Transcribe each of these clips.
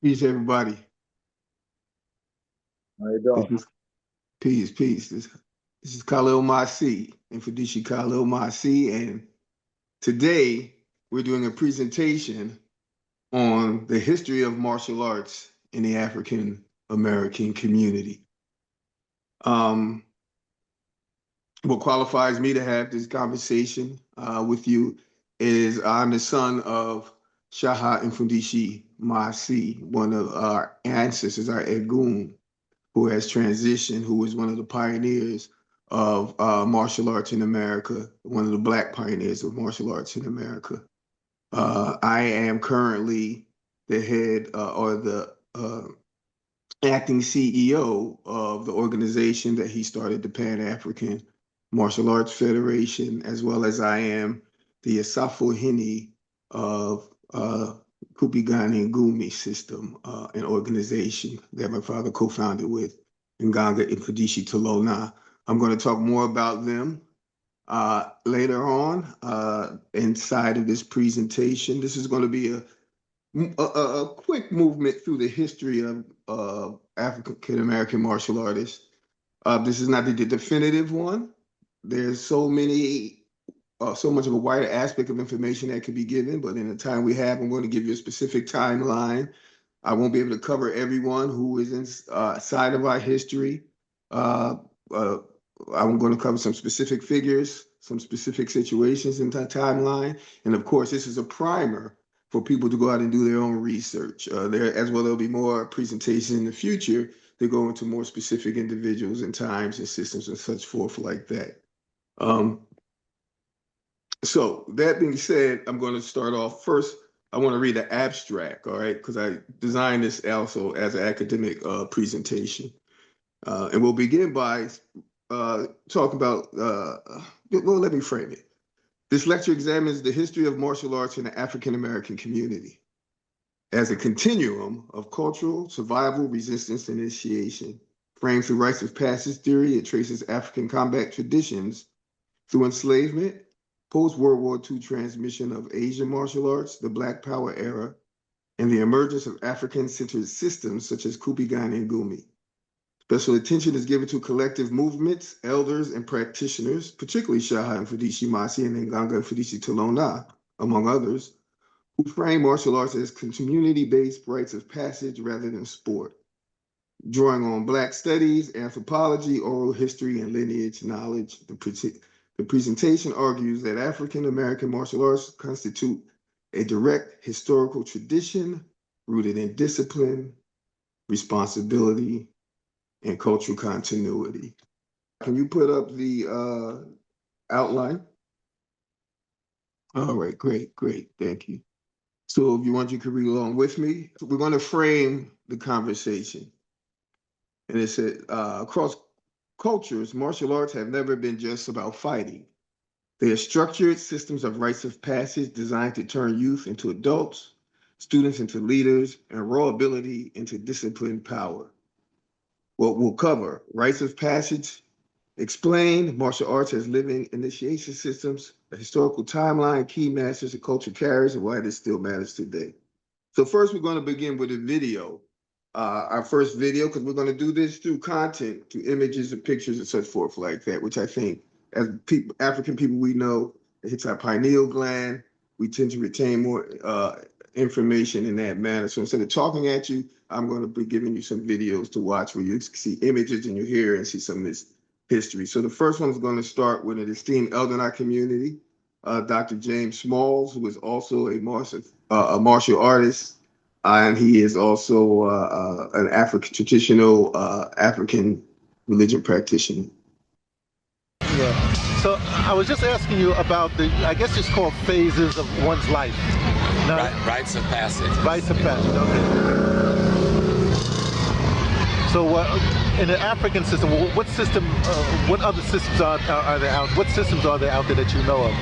Peace, everybody. How you doing? Peace. This is Khalil Maasi, Mfundishi Khalil Maasi, and today we're doing a presentation on the history of martial arts in the African American community. What qualifies me to have this conversation with you is I'm the son of Shaha Mfundishi Maasi, one of our ancestors, our Egun, who has transitioned, who was one of the pioneers of martial arts in America, one of the Black pioneers of martial arts in America. I am currently the head or the acting CEO of the organization that he started, the Pan-African Martial Arts Federation, as well as I am the Asafohene of Kupigani Ngumi System, an organization that my father co-founded with Nganga Mfundishi Tolona. I'm going to talk more about them later on inside of this presentation. This is going to be a quick movement through the history of African American martial artists. This is not the definitive one. There's so much of a wider aspect of information that can be given, but in the time we have, I'm going to give you a specific timeline. I won't be able to cover everyone who is inside of our history. I'm going to cover some specific figures, some specific situations in the timeline. And of course, this is a primer for people to go out and do their own research. There'll be more presentations in the future that go into more specific individuals and times and systems and such forth like that. So that being said, I'm going to start off first. I want to read the abstract, all right, because I designed this also as an academic presentation. And we'll begin by talking about, well, let me frame it. This lecture examines the history of martial arts in the African American community as a continuum of cultural, survival, resistance, and initiation. Framed through rites of passage theory, it traces African combat traditions through enslavement, post-World War II transmission of Asian martial arts, the Black Power era, and the emergence of African-centered systems such as Kupigani Ngumi. Special attention is given to collective movements, elders, and practitioners, particularly Shaha Mfundishi Maasi and Nganga Mfundishi Tolona, among others, who frame martial arts as community-based rites of passage rather than sport, drawing on Black studies, anthropology, oral history, and lineage knowledge. The presentation argues that African American martial arts constitute a direct historical tradition rooted in discipline, responsibility, and cultural continuity. Can you put up the outline? All right, great, thank you. So if you want, you can read along with me. We're going to frame the conversation. And it said, across cultures, martial arts have never been just about fighting. They are structured systems of rites of passage designed to turn youth into adults, students into leaders, and raw ability into disciplined power. What we'll cover: rites of passage, explain martial arts as living initiation systems, a historical timeline, key masters and culture carriers, and why this still matters today. So first, we're going to begin with a video our first video, because we're going to do this through content, through images and pictures and such forth like that, which I think as people, African people, we know it hits our pineal gland. We tend to retain more information in that manner. So instead of talking at you, I'm going to be giving you some videos to watch where you see images and you hear and see some of this history. So the first one is going to start with an esteemed elder in our community, Dr. James Smalls, who is also a martial artist, and he is also an traditional African religion practitioner. Yeah. So I was just asking you about I guess it's called phases of one's life. No? Rites of passage. Rites of passage, okay. So in the African system, what other systems are there out? What systems are there out there that you know of?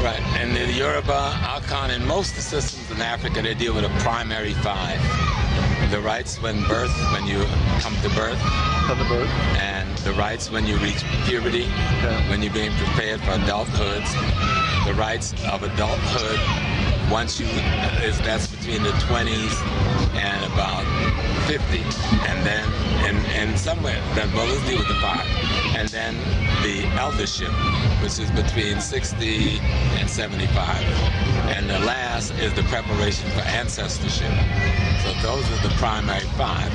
Right, and the Yoruba, Akan, and most of the systems in Africa, they deal with a primary 5. The rites when you come to birth. And the rites when you reach puberty, when you're being prepared for adulthood. The rites of adulthood, that's between the 20s and about 50, and then and somewhere then let's deal with the 5, and then the eldership, which is between 60 and 75, and the last is the preparation for ancestorship. So those are the primary 5,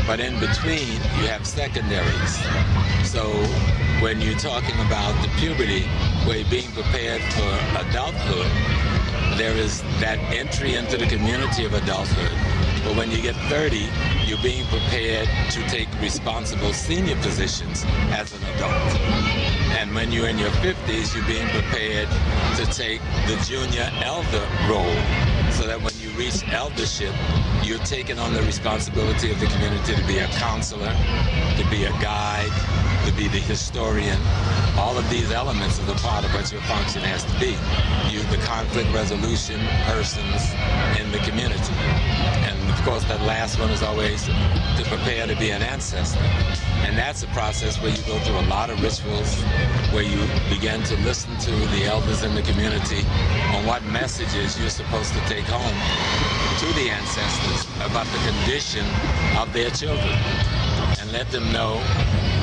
but in between you have secondaries. So when you're talking about the puberty, where you're being prepared for adulthood, there is that entry into the community of adulthood. But when you get 30, you're being prepared to take responsible senior positions as an adult. And when you're in your 50s, you're being prepared to take the junior elder role, so that when you reach eldership, you're taking on the responsibility of the community to be a counselor, to be a guide, to be the historian. All of these elements are the part of what your function has to be. You're the conflict resolution persons in the community. And of course, that last one is always to prepare to be an ancestor. And that's a process where you go through a lot of rituals, where you begin to listen to the elders in the community on what messages you're supposed to take home to the ancestors about the condition of their children, and let them know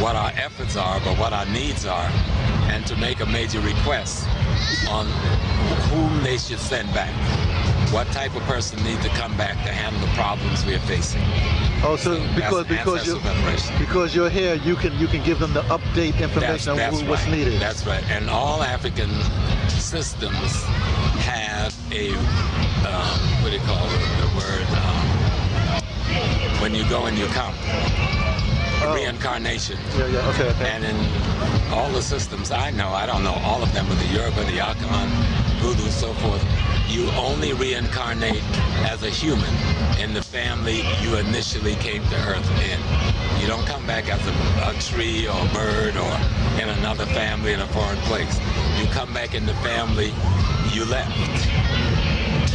what our efforts are, but what our needs are, and to make a major request on whom they should send back. What type of person needs to come back to handle the problems we are facing? Oh, so because you're here, you can give them the update information on what's needed. That's right. And all African systems have a what do you call it? The word when you go and you come. Reincarnation. Yeah, okay. And in all the systems I know, I don't know all of them, but the Yoruba, the Akan, Voodoo, so forth, you only reincarnate as a human in the family you initially came to Earth in. You don't come back as a tree or a bird or in another family in a foreign place. You come back in the family you left,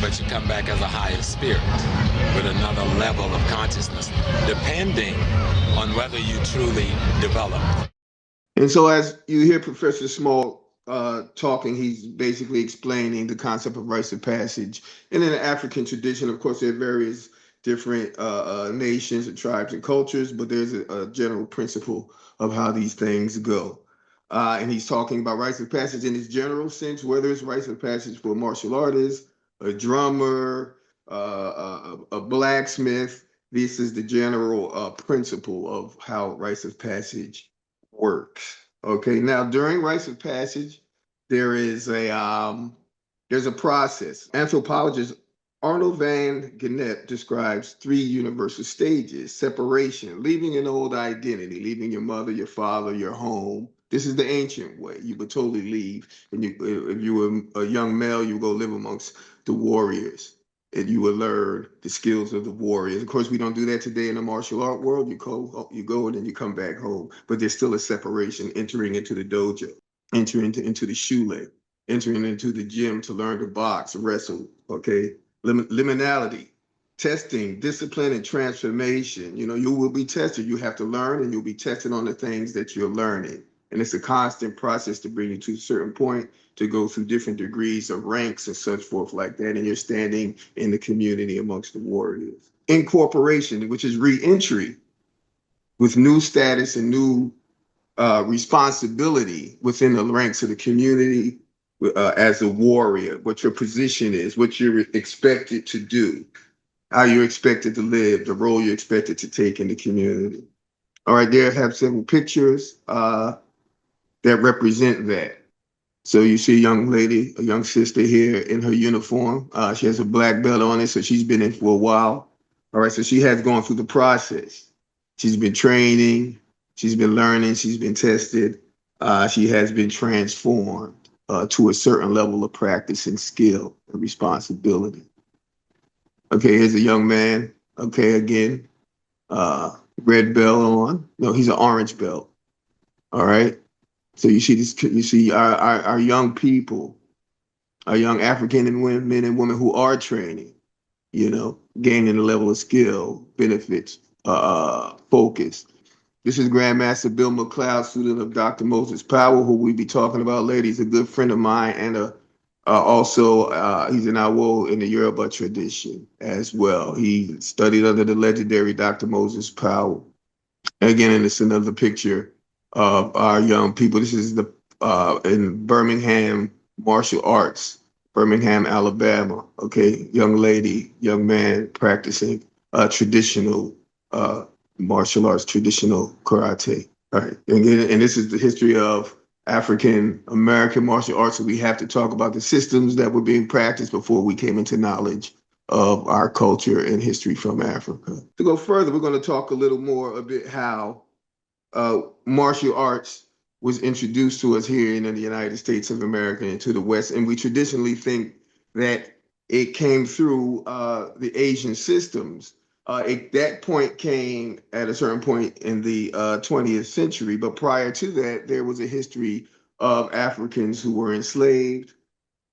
but you come back as a higher spirit with another level of consciousness, depending on whether you truly develop. And so as you hear Professor Small talking, he's basically explaining the concept of rites of passage. And in the African tradition, of course, there are various different nations and tribes and cultures, but there's a general principle of how these things go. And he's talking about rites of passage in its general sense, whether it's rites of passage for a martial artist, a drummer, a blacksmith. This is the general principle of how rites of passage works. Okay, now during rites of passage, there's a process. Anthropologist Arnold van Gennep describes 3 universal stages: separation, leaving an old identity, leaving your mother, your father, your home. This is the ancient way. You would totally leave. And if you were a young male, you would go live amongst the warriors, and you would learn the skills of the warriors. Of course, we don't do that today in the martial art world. You go and then you come back home, but there's still a separation, entering into the dojo, entering into the shule, entering into the gym to learn to box, wrestle, okay? Liminality, testing, discipline, and transformation. You know, you will be tested. You have to learn, and you'll be tested on the things that you're learning. And it's a constant process to bring you to a certain point, to go through different degrees of ranks and such forth like that. And you're standing in the community amongst the warriors. incorporation, which is re-entry with new status and new responsibility within the ranks of the community as a warrior, what your position is, what you're expected to do, how you're expected to live, the role you're expected to take in the community. All right, there I have several pictures that represent that. So you see a young lady, a young sister here in her uniform. She has a black belt on it, so she's been in for a while. All right, so she has gone through the process. She's been training, she's been learning, she's been tested. She has been transformed to a certain level of practice and skill and responsibility. Okay, here's a young man. Okay, again, red belt on. No, he's an orange belt. All right. So you see this. You see our young people, our young African and men and women who are training. You know, gaining a level of skill, benefits, focus. This is Grandmaster Bill McLeod, student of Dr. Moses Powell, who we be talking about later. He's a good friend of mine, and also he's an Awo in the Yoruba tradition as well. He studied under the legendary Dr. Moses Powell. And again, and it's another picture of our young people. This is the in Birmingham Martial Arts, Birmingham, Alabama. Okay, young lady, young man practicing traditional martial arts, traditional karate. All right, and this is the history of African American martial arts. So we have to talk about the systems that were being practiced before we came into knowledge of our culture and history from Africa. To go further, we're going to talk a little more a bit how martial arts was introduced to us here in the United States of America and to the West. And we traditionally think that it came through the Asian systems. That point came at a certain point in the 20th century. But prior to that, there was a history of Africans who were enslaved,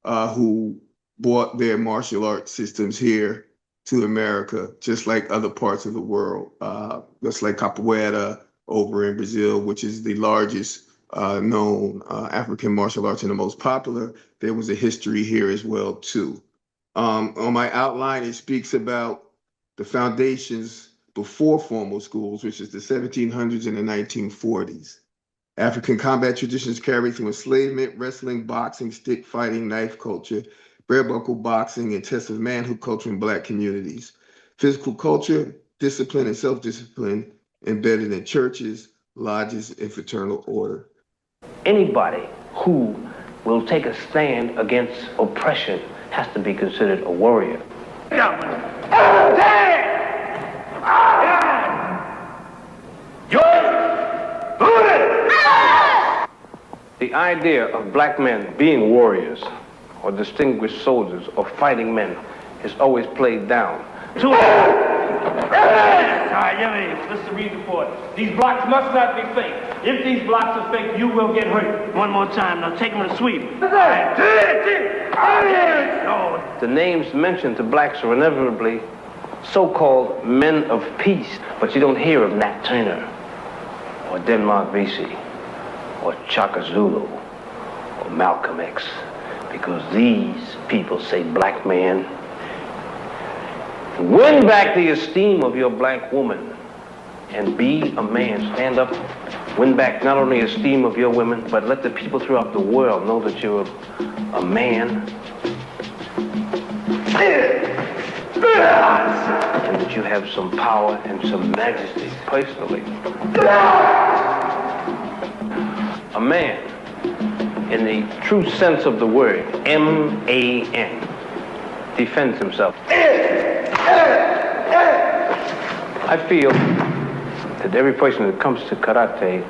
who brought their martial arts systems here to America, just like other parts of the world, just like capoeira over in Brazil, which is the largest known African martial arts and the most popular. There was a history here as well, too. On my outline, it speaks about the foundations before formal schools, which is the 1700s and the 1940s. African combat traditions carried through enslavement, wrestling, boxing, stick fighting, knife culture, bare buckle boxing, and test of manhood culture in Black communities. Physical culture, discipline, and self-discipline embedded in churches, lodges, and fraternal order. Anybody who will take a stand against oppression has to be considered a warrior. The idea of Black men being warriors or distinguished soldiers or fighting men is always played down. All right, let's read the report. These blocks must not be fake. If these blocks are fake, you will get hurt. One more time, now take them to sweep. The names mentioned to Blacks are inevitably so-called men of peace, but you don't hear of Nat Turner or Denmark Vesey or Chaka Zulu or Malcolm X, because these people say Black man. Win back the esteem of your Black woman and be a man. Stand up, win back not only esteem of your women, but let the people throughout the world know that you're a man. And that you have some power and some majesty personally. A man, in the true sense of the word, M-A-N, defends himself. I feel that every person that comes to karate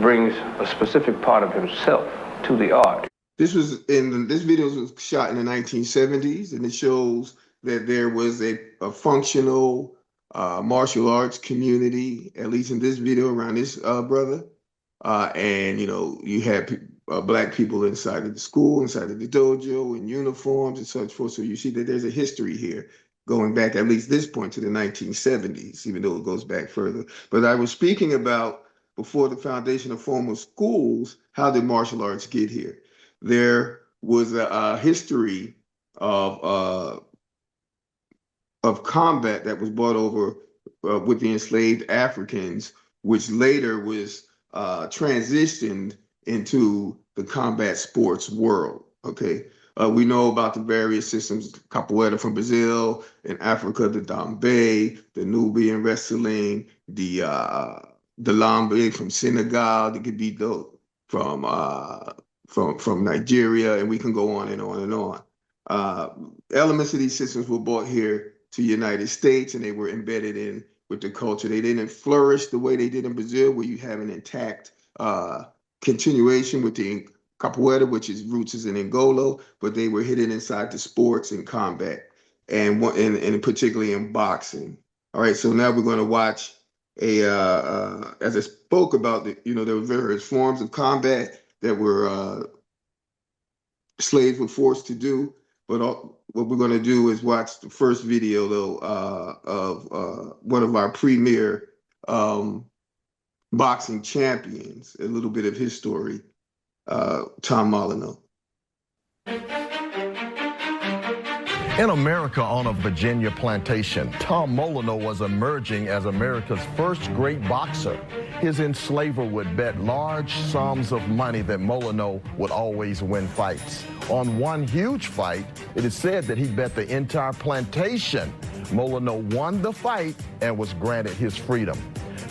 brings a specific part of himself to the art. This video was shot in the 1970s, and it shows that there was a functional martial arts community, at least in this video, around this brother. And, you know, you had Black people inside of the school, inside of the dojo, in uniforms and such forth. So you see that there's a history here going back at least this point to the 1970s, even though it goes back further. But I was speaking about, before the foundation of formal schools, how did martial arts get here? There was a history of of combat that was brought over with the enslaved Africans, which later was transitioned into the combat sports world. Okay, we know about the various systems: capoeira from Brazil, in Africa, the Dambe, the Nubian wrestling, the Lambe from Senegal, the Gabito from Nigeria, and we can go on and on and on. Elements of these systems were brought here to the United States, and they were embedded in with the culture. They didn't flourish the way they did in Brazil, where you have an intact continuation with the capoeira, which is roots is in Angolo, but they were hidden inside the sports and combat, and particularly in boxing. All right, so now we're going to watch as I spoke about, there were various forms of combat that were slaves were forced to do, but what we're going to do is watch the first video, though, of one of our premier boxing champions, a little bit of his story, Tom Molyneux. In America, on a Virginia plantation, Tom Molyneux was emerging as America's first great boxer. His enslaver would bet large sums of money that Molyneux would always win fights. On one huge fight, it is said that he bet the entire plantation. Molyneux won the fight and was granted his freedom.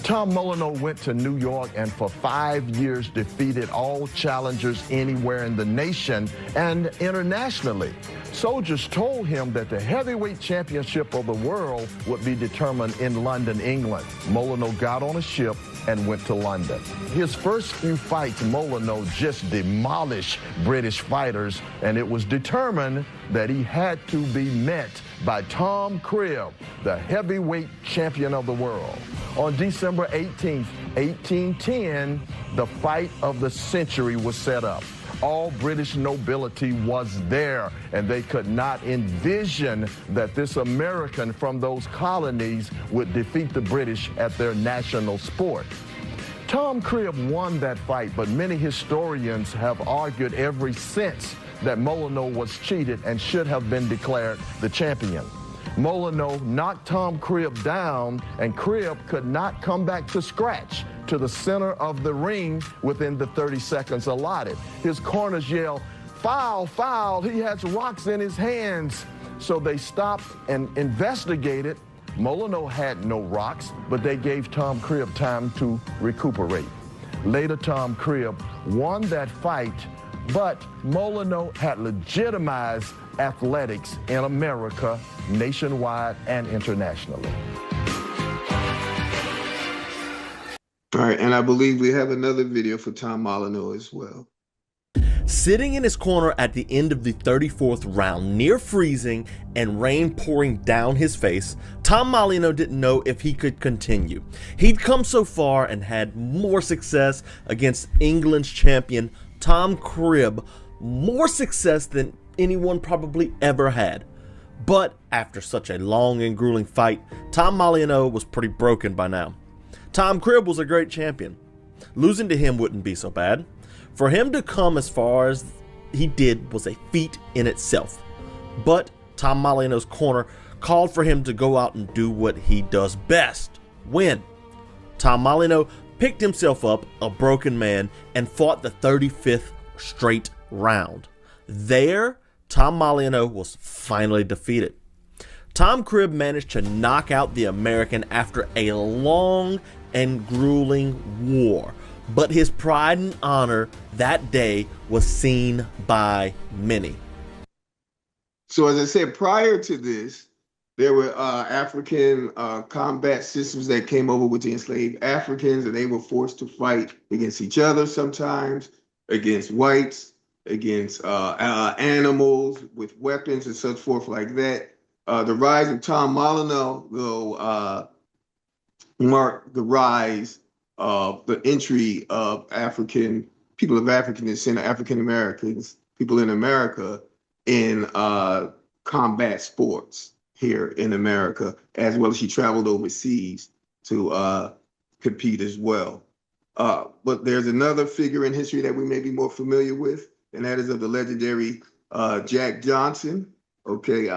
Tom Molyneux went to New York and for 5 years defeated all challengers anywhere in the nation and internationally. Soldiers told him that the heavyweight championship of the world would be determined in London, England. Molyneux got on a ship and went to London. His first few fights, Molyneux just demolished British fighters, and it was determined that he had to be met by Tom Cribb, the heavyweight champion of the world. On December 18th, 1810, the fight of the century was set up. All British nobility was there, and they could not envision that this American from those colonies would defeat the British at their national sport. Tom Cribb won that fight, but many historians have argued ever since that Molyneux was cheated and should have been declared the champion. Molyneux knocked Tom Cribb down, and Cribb could not come back to scratch to the center of the ring within the 30 seconds allotted. His corners yelled, "Foul, foul, he has rocks in his hands." So they stopped and investigated. Molyneux had no rocks, but they gave Tom Cribb time to recuperate. Later, Tom Cribb won that fight, but Molyneux had legitimized athletics in America, nationwide and internationally. All right, and I believe we have another video for Tom Molyneux as well. Sitting in his corner at the end of the 34th round, near freezing and rain pouring down his face, Tom Molyneux didn't know if he could continue. He'd come so far and had more success against England's champion, Tom Cribb, more success than anyone probably ever had. But after such a long and grueling fight, Tom Molyneux was pretty broken by now. Tom Cribb was a great champion. Losing to him wouldn't be so bad. For him to come as far as he did was a feat in itself. But Tom Molyneux's corner called for him to go out and do what he does best, win. Tom Molyneux picked himself up, a broken man, and fought the 35th straight round. There, Tom Molyneux was finally defeated. Tom Cribb managed to knock out the American after a long and grueling war, but his pride and honor that day was seen by many. So as I said, prior to this, there were African combat systems that came over with the enslaved Africans, and they were forced to fight against each other sometimes, against whites, against animals with weapons and such forth like that. The rise of Tom Molyneux will mark the rise of the entry of people of African descent, African Americans, people in America, in combat sports here in America, as well as she traveled overseas to compete as well. But there's another figure in history that we may be more familiar with, and that is of the legendary Jack Johnson. Okay,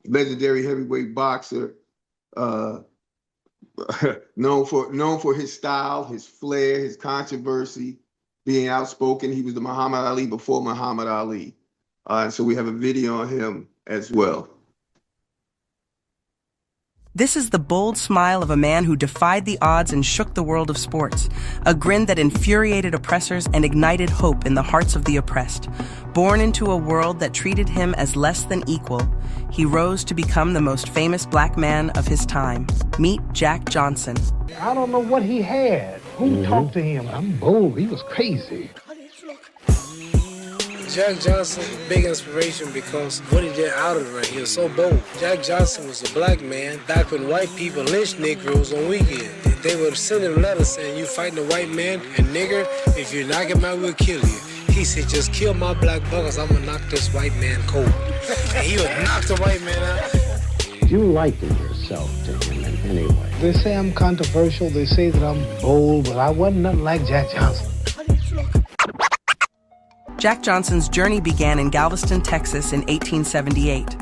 legendary heavyweight boxer, known for his style, his flair, his controversy, being outspoken. He was the Muhammad Ali before Muhammad Ali. And so we have a video on him as well. This is the bold smile of a man who defied the odds and shook the world of sports, a grin that infuriated oppressors and ignited hope in the hearts of the oppressed. Born into a world that treated him as less than equal, he rose to become the most famous black man of his time. Meet Jack Johnson. I don't know what he had. Who talked to him? I'm bold. He was crazy. Jack Johnson, big inspiration because what he did out of the ring, he was so bold. Jack Johnson was a black man back when white people lynched Negroes on weekends. They would send him letters saying, you fighting a white man and nigger, if you knock him out, we'll kill you. He said, just kill my black buggers, I'm gonna knock this white man cold. And he would knock the white man out. You liken yourself to him in any way. They say I'm controversial, they say that I'm bold, but I wasn't nothing like Jack Johnson. Jack Johnson's journey began in Galveston, Texas in 1878.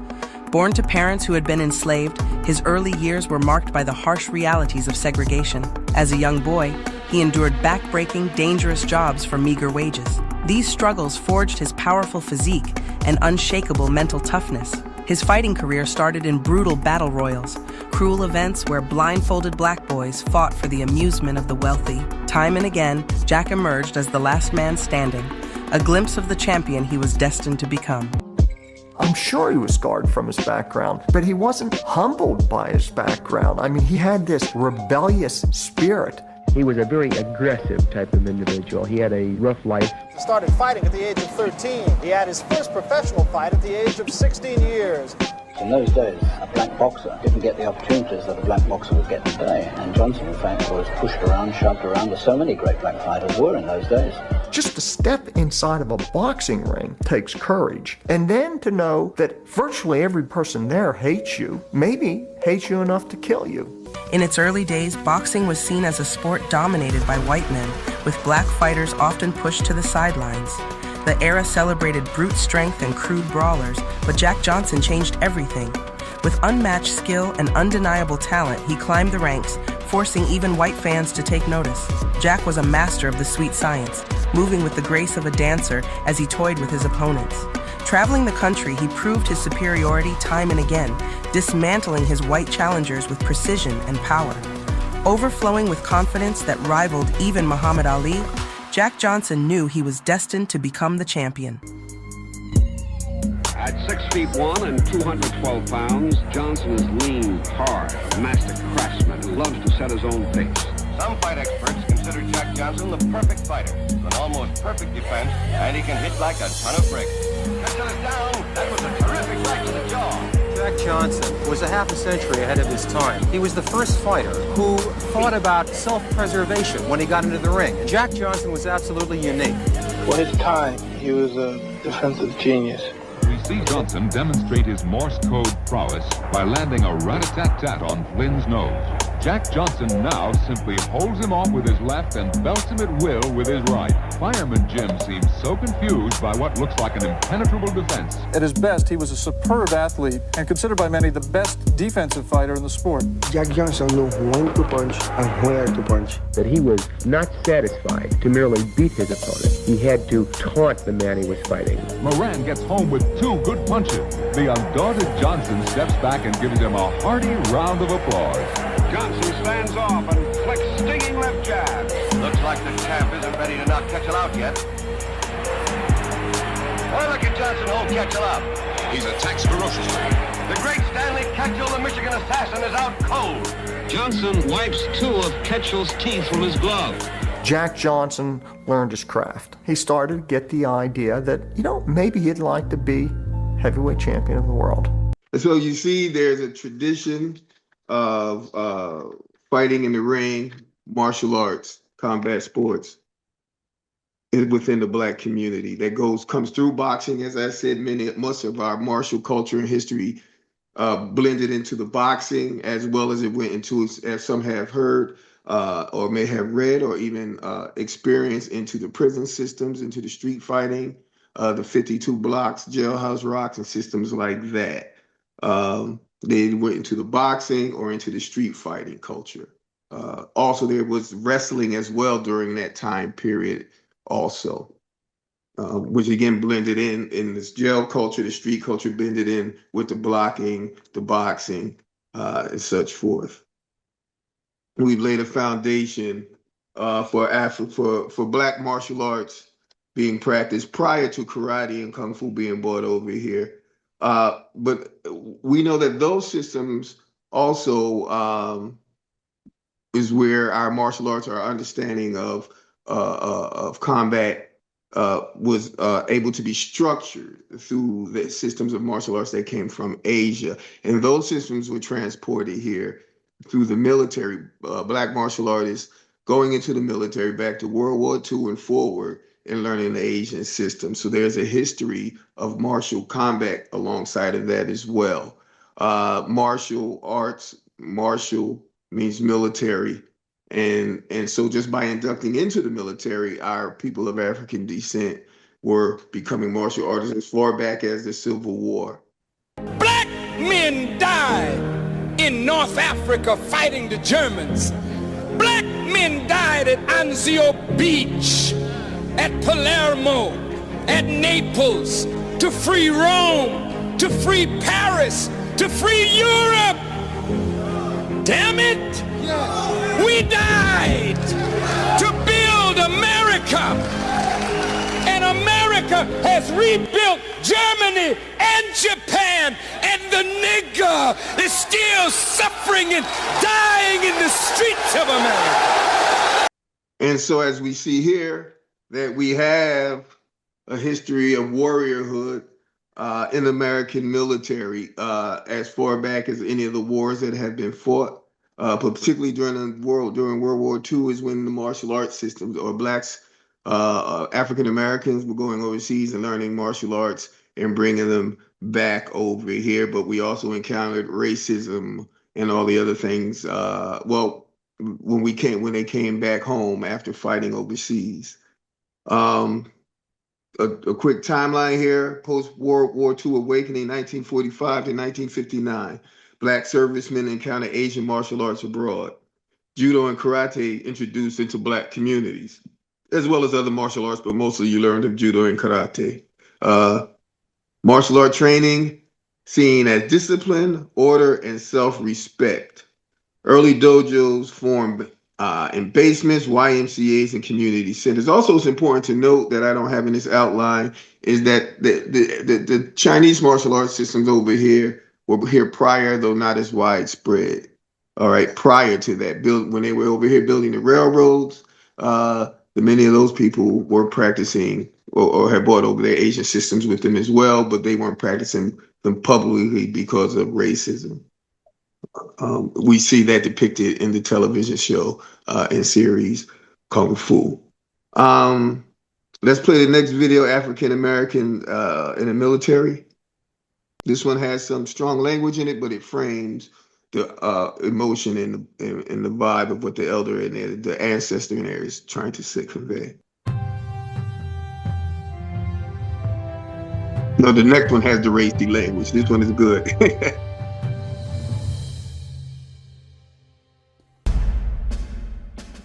Born to parents who had been enslaved, his early years were marked by the harsh realities of segregation. As a young boy, he endured back-breaking, dangerous jobs for meager wages. These struggles forged his powerful physique and unshakable mental toughness. His fighting career started in brutal battle royals, cruel events where blindfolded black boys fought for the amusement of the wealthy. Time and again, Jack emerged as the last man standing, a glimpse of the champion he was destined to become. I'm sure he was scarred from his background, but he wasn't humbled by his background. I mean, he had this rebellious spirit. He was a very aggressive type of individual. He had a rough life. He started fighting at the age of 13. He had his first professional fight at the age of 16 years. In those days, a black boxer didn't get the opportunities that a black boxer would get today. And Johnson, in fact, was pushed around, shoved around, as so many great black fighters were in those days. Just to step inside of a boxing ring takes courage. And then to know that virtually every person there hates you, maybe hates you enough to kill you. In its early days, boxing was seen as a sport dominated by white men, with black fighters often pushed to the sidelines. The era celebrated brute strength and crude brawlers, but Jack Johnson changed everything. With unmatched skill and undeniable talent, he climbed the ranks, forcing even white fans to take notice. Jack was a master of the sweet science, moving with the grace of a dancer as he toyed with his opponents. Traveling the country, he proved his superiority time and again, dismantling his white challengers with precision and power. Overflowing with confidence that rivaled even Muhammad Ali, Jack Johnson knew he was destined to become the champion. At 6'1" and 212 pounds, Johnson is lean, hard, a master craftsman who loves to set his own pace. Some fight experts consider Jack Johnson the perfect fighter, with an almost perfect defense, and he can hit like a ton of bricks. Ketchel is down. That was a terrific right to the jaw. Jack Johnson was a half a century ahead of his time. He was the first fighter who thought about self-preservation when he got into the ring. Jack Johnson was absolutely unique. For his time, he was a defensive genius. We see Johnson demonstrate his Morse code prowess by landing a rat-a-tat-tat on Flynn's nose. Jack Johnson now simply holds him off with his left and belts him at will with his right. Fireman Jim seems so confused by what looks like an impenetrable defense. At his best, he was a superb athlete and considered by many the best defensive fighter in the sport. Jack Johnson knew when to punch and where to punch. That he was not satisfied to merely beat his opponent. He had to taunt the man he was fighting. Moran gets home with 2 good punches. The undaunted Johnson steps back and gives him a hearty round of applause. Johnson stands off and flicks stinging left jab. Looks like the champ isn't ready to knock Ketchel out yet. Boy, look at Johnson hold Ketchel up. He attacks ferociously. The great Stanley Ketchel, the Michigan assassin, is out cold. Johnson wipes 2 of Ketchel's teeth from his glove. Jack Johnson learned his craft. He started to get the idea that, maybe he'd like to be heavyweight champion of the world. So you see there's a tradition of fighting in the ring, martial arts, combat sports within the Black community that comes through boxing. As I said, much of our martial culture and history blended into the boxing, as well as it went into, as some have heard or may have read or even experienced, into the prison systems, into the street fighting, the 52 blocks, jailhouse rocks, and systems like that. They went into the boxing or into the street fighting culture. Also, there was wrestling as well during that time period also, which again blended in this jail culture, the street culture blended in with the blocking, the boxing, and such forth. We've laid a foundation for Black martial arts being practiced prior to karate and kung fu being brought over here. But we know that those systems also is where our martial arts, our understanding of combat was able to be structured through the systems of martial arts that came from Asia. And those systems were transported here through the military, Black martial artists going into the military back to World War II and forward and learning the Asian system. So there's a history of martial combat alongside of that as well. Martial arts, martial means military. And so just by inducting into the military, our people of African descent were becoming martial artists as far back as the Civil War. Black men died in North Africa fighting the Germans. Black men died at Anzio Beach, at Palermo, at Naples, to free Rome, to free Paris, to free Europe. Damn it! We died to build America. And America has rebuilt Germany and Japan. And the nigger is still suffering and dying in the streets of America. And so as we see here, that we have a history of warriorhood in the American military as far back as any of the wars that have been fought, but particularly during World War II is when the martial arts systems, or Blacks, African Americans were going overseas and learning martial arts and bringing them back over here. But we also encountered racism and all the other things. When they came back home after fighting overseas. A quick timeline here: post-World War II awakening, 1945 to 1959. Black servicemen encountered Asian martial arts abroad. Judo and karate introduced into Black communities, as well as other martial arts, but mostly you learned of judo and karate. Martial art training seen as discipline, order, and self-respect. Early dojos formed in basements, YMCAs, and community centers. Also, it's important to note that I don't have in this outline is that the Chinese martial arts systems over here were here prior, though not as widespread. All right, prior to that, when they were over here building the railroads, many of those people were practicing or had brought over their Asian systems with them as well, but they weren't practicing them publicly because of racism. We see that depicted in the television show and series Kung Fu. Let's play the next video, African American in the military. This one has some strong language in it, but it frames the emotion and the vibe of what the elder in there, the ancestor in there is trying to convey. No, the next one has the racy language. This one is good.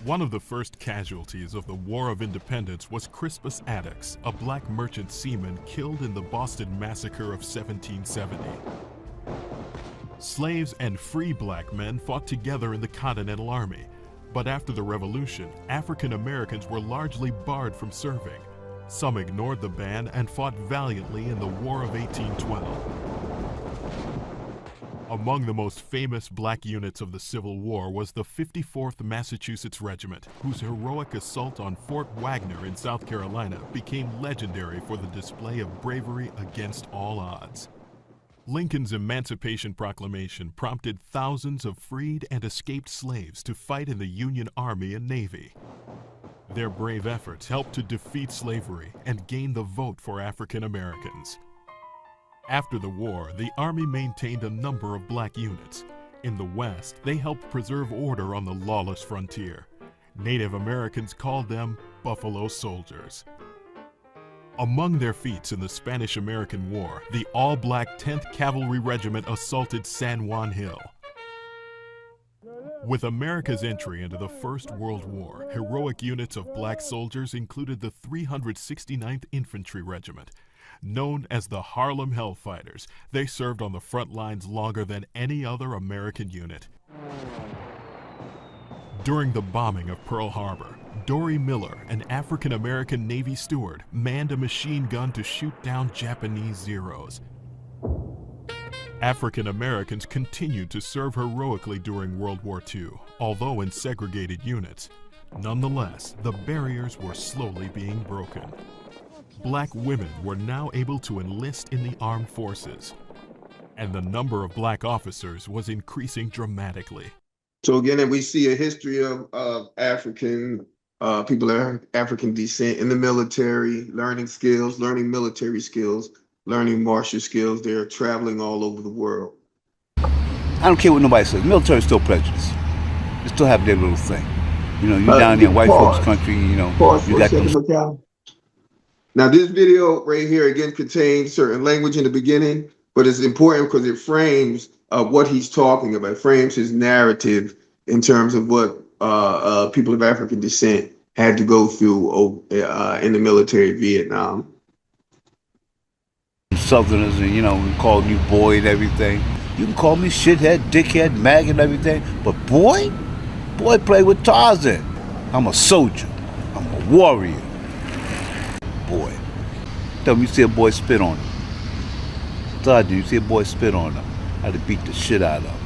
One of the first casualties of the War of Independence was Crispus Attucks, a Black merchant seaman killed in the Boston Massacre of 1770. Slaves and free Black men fought together in the Continental Army, but after the Revolution, African Americans were largely barred from serving. Some ignored the ban and fought valiantly in the War of 1812. Among the most famous Black units of the Civil War was the 54th Massachusetts Regiment, whose heroic assault on Fort Wagner in South Carolina became legendary for the display of bravery against all odds. Lincoln's Emancipation Proclamation prompted thousands of freed and escaped slaves to fight in the Union Army and Navy. Their brave efforts helped to defeat slavery and gain the vote for African Americans. After the war, the Army maintained a number of Black units. In the West, they helped preserve order on the lawless frontier. Native Americans called them Buffalo Soldiers. Among their feats in the Spanish-American War, the all-black 10th Cavalry Regiment assaulted San Juan Hill. With America's entry into the First World War, heroic units of black soldiers included the 369th Infantry Regiment. Known as the Harlem Hellfighters, they served on the front lines longer than any other American unit. During the bombing of Pearl Harbor, Dory Miller, an African-American Navy steward, manned a machine gun to shoot down Japanese Zeros. African Americans continued to serve heroically during World War II, although in segregated units. Nonetheless, the barriers were slowly being broken. Black women were now able to enlist in the armed forces, and the number of black officers was increasing dramatically. So again, we see a history of African people of African descent in the military, learning skills, learning military skills, learning martial skills. They're traveling all over the world. I don't care what nobody says. Military is still prejudice. They still have their little thing. You know, you're down there in white folks' country, you know. You got them. Now, this video right here, again, contains certain language in the beginning, but it's important because it frames what he's talking about, frames his narrative in terms of what people of African descent had to go through in the military in Vietnam. Southerners, and you know, we call you boy and everything. You can call me shithead, dickhead, mag and everything, but boy play with Tarzan. I'm a soldier. I'm a warrior. Boy. Tell me you see a boy spit on him. Tarzan, you see a boy spit on him. I had to beat the shit out of him.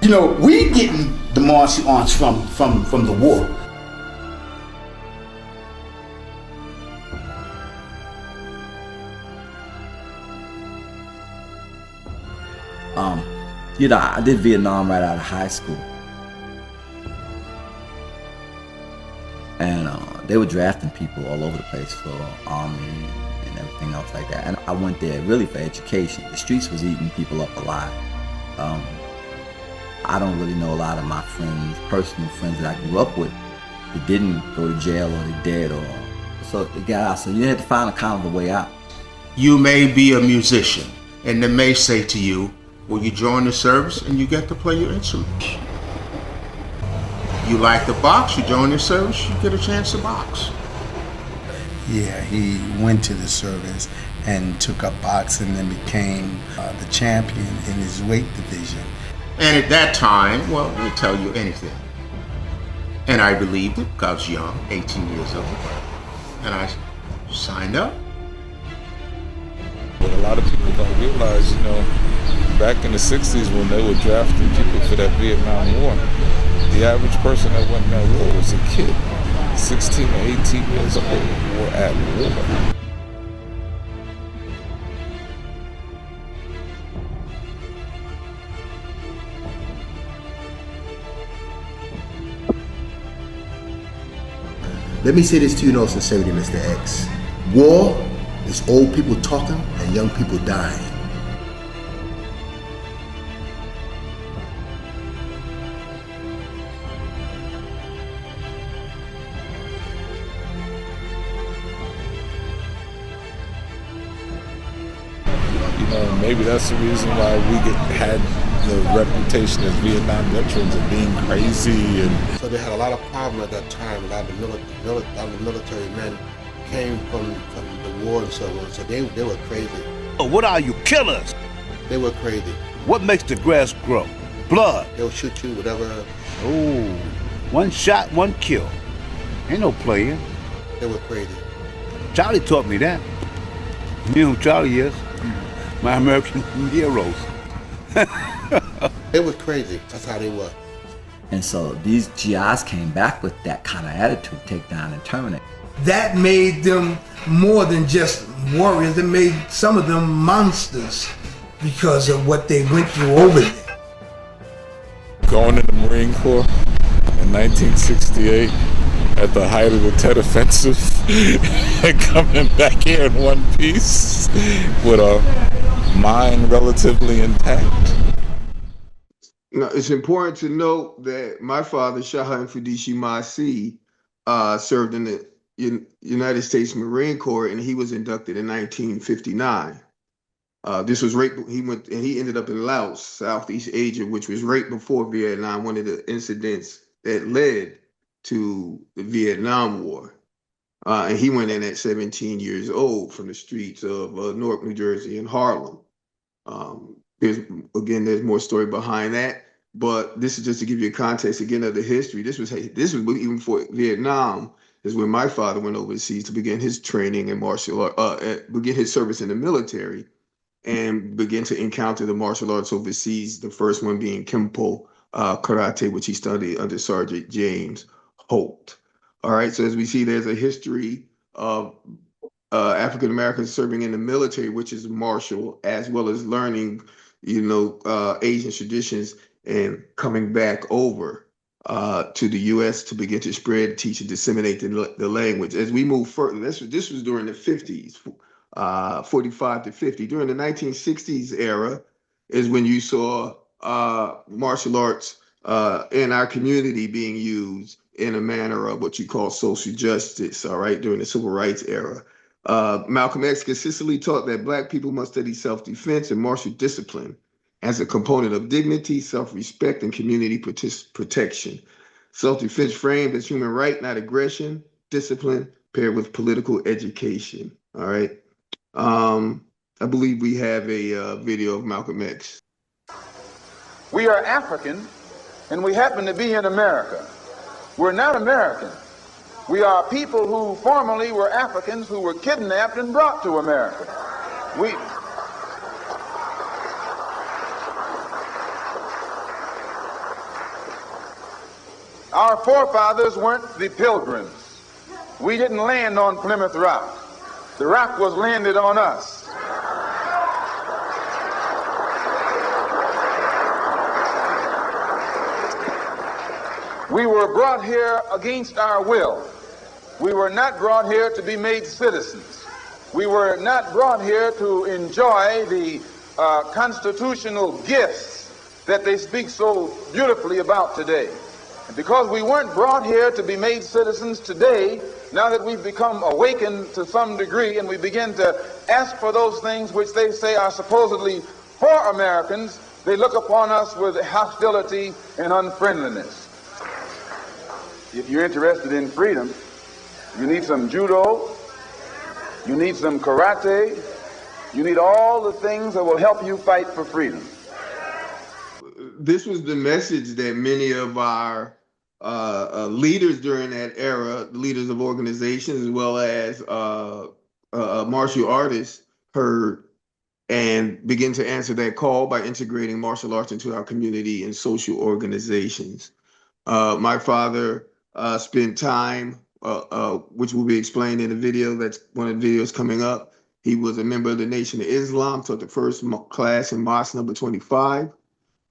You know, we getting the martial arts from the war. You know, I did Vietnam right out of high school. And they were drafting people all over the place for Army and everything else like that. And I went there really for education. The streets was eating people up alive. I don't really know a lot of my friends, personal friends that I grew up with, that didn't go to jail or they dead, or so they got out. So you had to find a kind of a way out. You may be a musician, and they may say to you, well, you join the service and you get to play your instrument. You like to box, you join the service, you get a chance to box. Yeah, he went to the service and took up boxing and became the champion in his weight division. And at that time, well, they'll tell you anything. And I believed it because I was young, 18 years old. And I signed up. What a lot of people don't realize, you know, back in the 60s when they were drafting people for that Vietnam War, the average person that went in that war was a kid, 16 or 18 years old, were at war. Let me say this to you in all sincerity, Mr. X. War is old people talking and young people dying. You know, maybe that's the reason why we had the reputation as Vietnam veterans of being crazy. And so they had a lot of problem at that time. A lot of the military men came from the war and so on, so they were crazy. Oh, what are you, killers? They were crazy. What makes the grass grow? Blood. They'll shoot you, whatever. Oh, one shot, one kill. Ain't no playing. They were crazy. Charlie taught me that. You know who Charlie is? My American heroes. They were crazy. That's how they were. And so these GIs came back with that kind of attitude, take down and terminate. That made them more than just warriors. It made some of them monsters because of what they went through over there. Going in the Marine Corps in 1968 at the height of the Tet Offensive and coming back here in one piece with a mind relatively intact. Now, it's important to note that my father, Maasi Family Maasi, served in the United States Marine Corps, and he was inducted in 1959. This was right. He ended up in Laos, Southeast Asia, which was right before Vietnam. One of the incidents that led to the Vietnam War, and he went in at 17 years old from the streets of Newark, New Jersey, and Harlem. There's more story behind that, but this is just to give you a context again of the history. This was even before Vietnam. Is when my father went overseas to begin his training in martial art, begin his service in the military, and begin to encounter the martial arts overseas. The first one being Kempo Karate, which he studied under Sergeant James Holt. All right, so as we see, there's a history of African Americans serving in the military, which is martial, as well as learning, Asian traditions and coming back over to the U.S. to begin to spread, teach, and disseminate the language. As we move further, this was during the 50s, 45 to 50. During the 1960s era is when you saw martial arts in our community being used in a manner of what you call social justice, all right, during the civil rights era. Malcolm X consistently taught that Black people must study self-defense and martial discipline as a component of dignity, self-respect, and community protection. Self-defense framed as human right, not aggression, discipline, paired with political education. All right. I believe we have a video of Malcolm X. We are African, and we happen to be in America. We're not American. We are people who formerly were Africans who were kidnapped and brought to America. Our forefathers weren't the Pilgrims. We didn't land on Plymouth Rock. The rock was landed on us. We were brought here against our will. We were not brought here to be made citizens. We were not brought here to enjoy the constitutional gifts that they speak so beautifully about today. And because we weren't brought here to be made citizens today, now that we've become awakened to some degree and we begin to ask for those things which they say are supposedly for Americans, they look upon us with hostility and unfriendliness. If you're interested in freedom, you need some judo, you need some karate, you need all the things that will help you fight for freedom. This was the message that many of our leaders during that era, leaders of organizations, as well as martial artists, heard and begin to answer that call by integrating martial arts into our community and social organizations. My father spent time, which will be explained in the video, that's one of the videos coming up. He was a member of the Nation of Islam, taught the first class in Mosque number 25.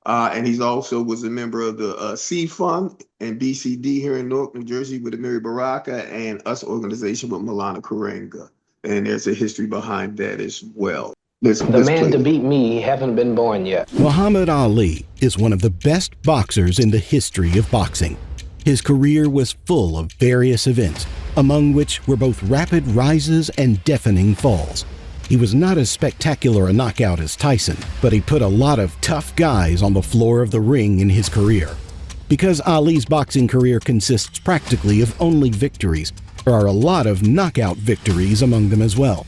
And he's also was a member of the C Fund and BCD here in Newark, New Jersey with Amiri Baraka and US organization with Malana Karenga. And there's a history behind that as well. The man to beat me haven't been born yet. Muhammad Ali is one of the best boxers in the history of boxing. His career was full of various events, among which were both rapid rises and deafening falls. He was not as spectacular a knockout as Tyson, but he put a lot of tough guys on the floor of the ring in his career. Because Ali's boxing career consists practically of only victories, there are a lot of knockout victories among them as well.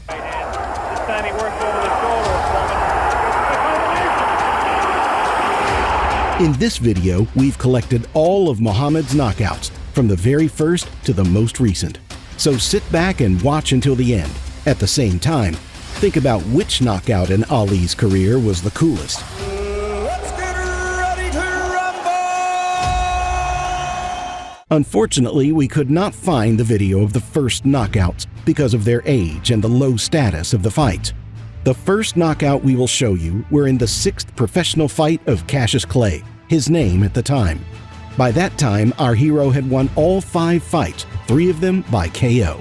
In this video, we've collected all of Muhammad's knockouts, from the very first to the most recent. So sit back and watch until the end. At the same time, think about which knockout in Ali's career was the coolest. Unfortunately, we could not find the video of the first knockouts because of their age and the low status of the fights. The first knockout we will show you were in the 6th professional fight of Cassius Clay, his name at the time. By that time, our hero had won all 5 fights, 3 of them by KO.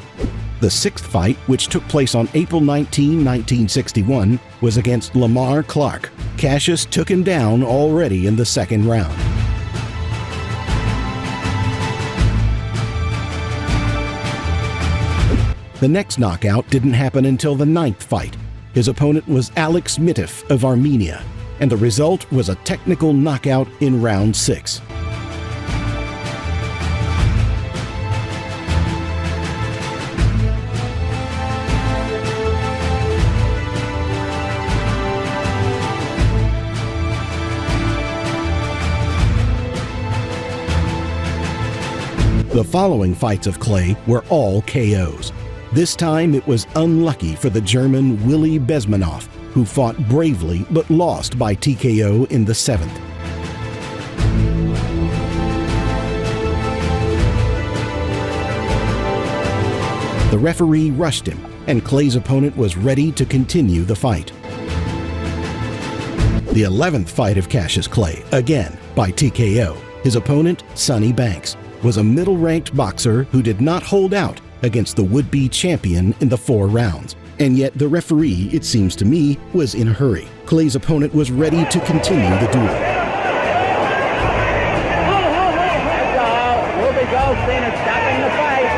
The 6th fight, which took place on April 19, 1961, was against Lamar Clark. Cassius took him down already in the 2nd round. The next knockout didn't happen until the 9th fight. His opponent was Alex Mitif of Armenia, and the result was a technical knockout in round 6. The following fights of Clay were all KOs. This time it was unlucky for the German Willy Bezmenov, who fought bravely but lost by TKO in the 7th. The referee rushed him, and Clay's opponent was ready to continue the fight. The 11th fight of Cassius Clay, again by TKO. His opponent, Sonny Banks, was a middle-ranked boxer who did not hold out against the would-be champion in the 4 rounds. And yet the referee, it seems to me, was in a hurry. Clay's opponent was ready to continue the duel.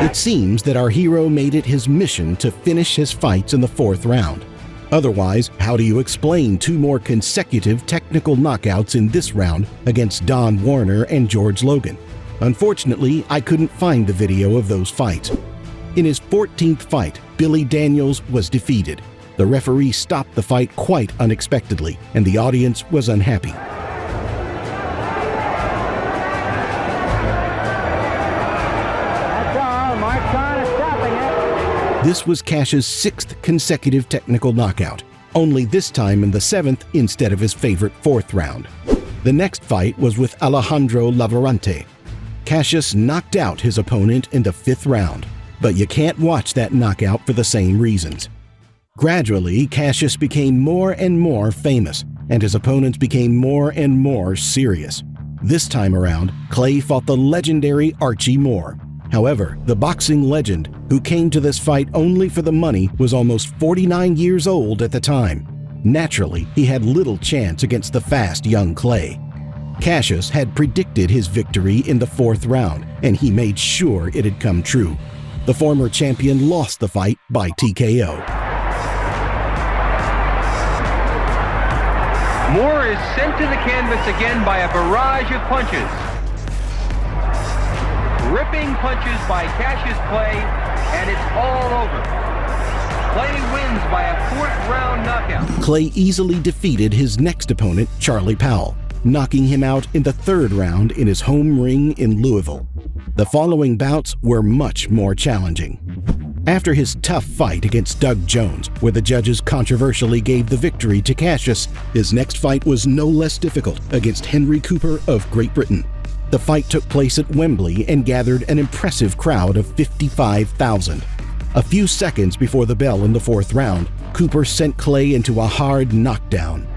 It seems that our hero made it his mission to finish his fights in the 4th round. Otherwise, how do you explain 2 more consecutive technical knockouts in this round against Don Warner and George Logan? Unfortunately, I couldn't find the video of those fights. In his 14th fight, Billy Daniels was defeated. The referee stopped the fight quite unexpectedly, and the audience was unhappy. That's all. Mark's on is stopping it. This was Cash's 6th consecutive technical knockout, only this time in the 7th instead of his favorite 4th round. The next fight was with Alejandro Lavarante. Cassius knocked out his opponent in the 5th round. But you can't watch that knockout for the same reasons. Gradually, Cassius became more and more famous, and his opponents became more and more serious. This time around, Clay fought the legendary Archie Moore. However, the boxing legend, who came to this fight only for the money, was almost 49 years old at the time. Naturally, he had little chance against the fast young Clay. Cassius had predicted his victory in the 4th round, and he made sure it had come true. The former champion lost the fight by TKO. Moore is sent to the canvas again by a barrage of punches. Ripping punches by Cassius Clay, and it's all over. Clay wins by a 4th round knockout. Clay easily defeated his next opponent, Charlie Powell, knocking him out in the 3rd round in his home ring in Louisville. The following bouts were much more challenging. After his tough fight against Doug Jones, where the judges controversially gave the victory to Cassius, his next fight was no less difficult against Henry Cooper of Great Britain. The fight took place at Wembley and gathered an impressive crowd of 55,000. A few seconds before the bell in the 4th round, Cooper sent Clay into a hard knockdown.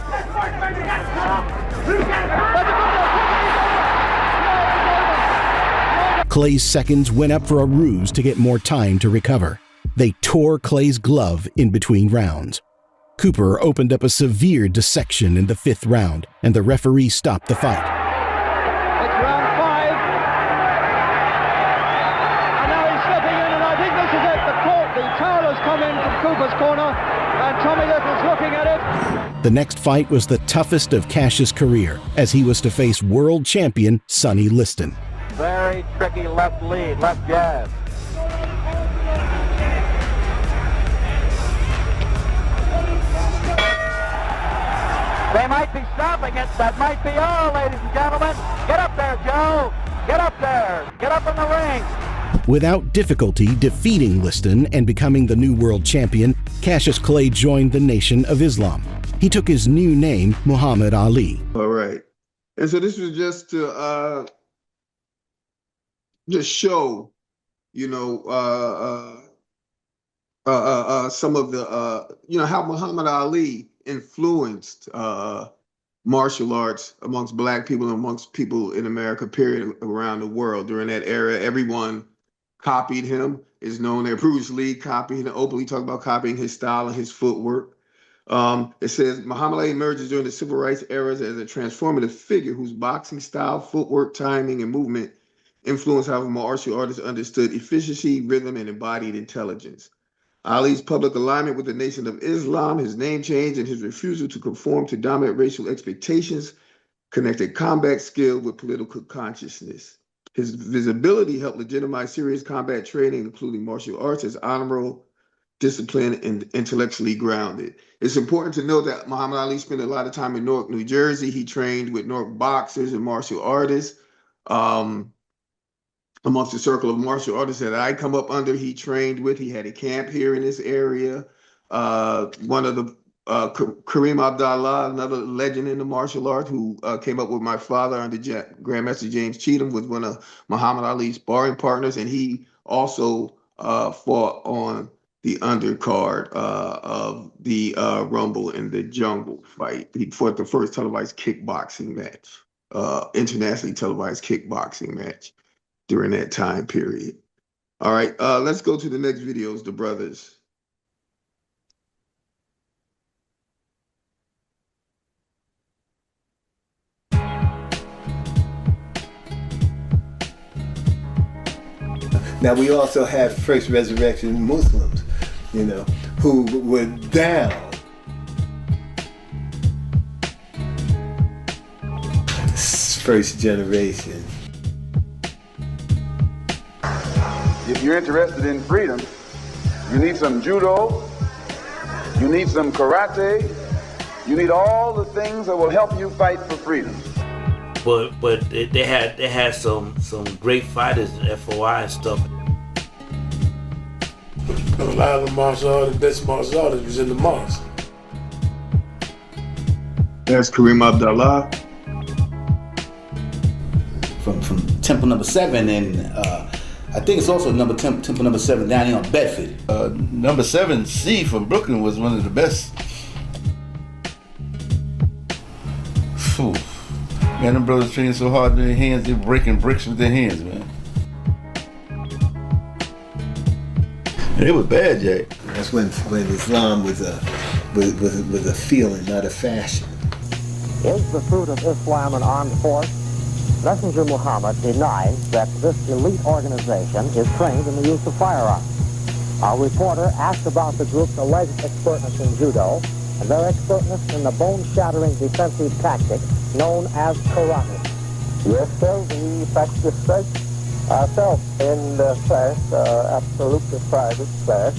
Clay's seconds went up for a ruse to get more time to recover. They tore Clay's glove in between rounds. Cooper opened up a severe dissection in the 5th round, and the referee stopped the fight. It's round 5. And now he's slipping in, and I think this is it. The towel has come in from Cooper's corner. And Tommy Little's looking at it. The next fight was the toughest of Cash's career, as he was to face world champion Sonny Liston. Very tricky left lead, left jab. They might be stopping it. That might be all, ladies and gentlemen. Get up there, Joe. Get up there. Get up in the ring. Without difficulty defeating Liston and becoming the new world champion, Cassius Clay joined the Nation of Islam. He took his new name, Muhammad Ali. All right. And so this was just to just show, you know, some of the, you know, how Muhammad Ali influenced martial arts amongst Black people and amongst people in America, period, around the world. During that era, everyone copied him. It's known that Bruce Lee copied and openly talked about copying his style and his footwork. It says Muhammad Ali emerges during the civil rights eras as a transformative figure whose boxing style, footwork, timing, and movement influenced how martial artists understood efficiency, rhythm, and embodied intelligence. Ali's public alignment with the Nation of Islam, his name change, and his refusal to conform to dominant racial expectations connected combat skill with political consciousness. His visibility helped legitimize serious combat training, including martial arts, as honorable, disciplined, and intellectually grounded. It's important to note that Muhammad Ali spent a lot of time in Newark, New Jersey. He trained with Newark boxers and martial artists. Amongst the circle of martial artists that I come up under, he trained with. He had a camp here in this area. One of the Kareem Abdallah, another legend in the martial art, who came up with my father under Grandmaster James Cheatham, was one of Muhammad Ali's sparring partners, and he also fought on the undercard of the Rumble in the Jungle fight. He fought the first televised kickboxing match, internationally televised kickboxing match during that time period. All right, let's go to the next videos, the brothers. Now we also have First Resurrection Muslims, you know, who were down. First generation. If you're interested in freedom, you need some judo, you need some karate, you need all the things that will help you fight for freedom. But they had some great fighters in FOI and stuff. A lot of the martial artists, best martial artists was in the mosque. That's Kareem Abdallah. From Temple number 7, and I think it's also Temple number 7 down here on Bedford. Number 7C from Brooklyn was one of the best. Phew. Man, them brothers training so hard with their hands, they're breaking bricks with their hands, man. And it was bad, Jay. That's when Islam was a feeling, not a fashion. Is the fruit of Islam an armed force? Messenger Muhammad denies that this elite organization is trained in the use of firearms. Our reporter asked about the group's alleged expertness in judo and their expertness in the bone-shattering defensive tactic known as karate. Yes, sir, we practice such ourselves in the class, absolutely private class.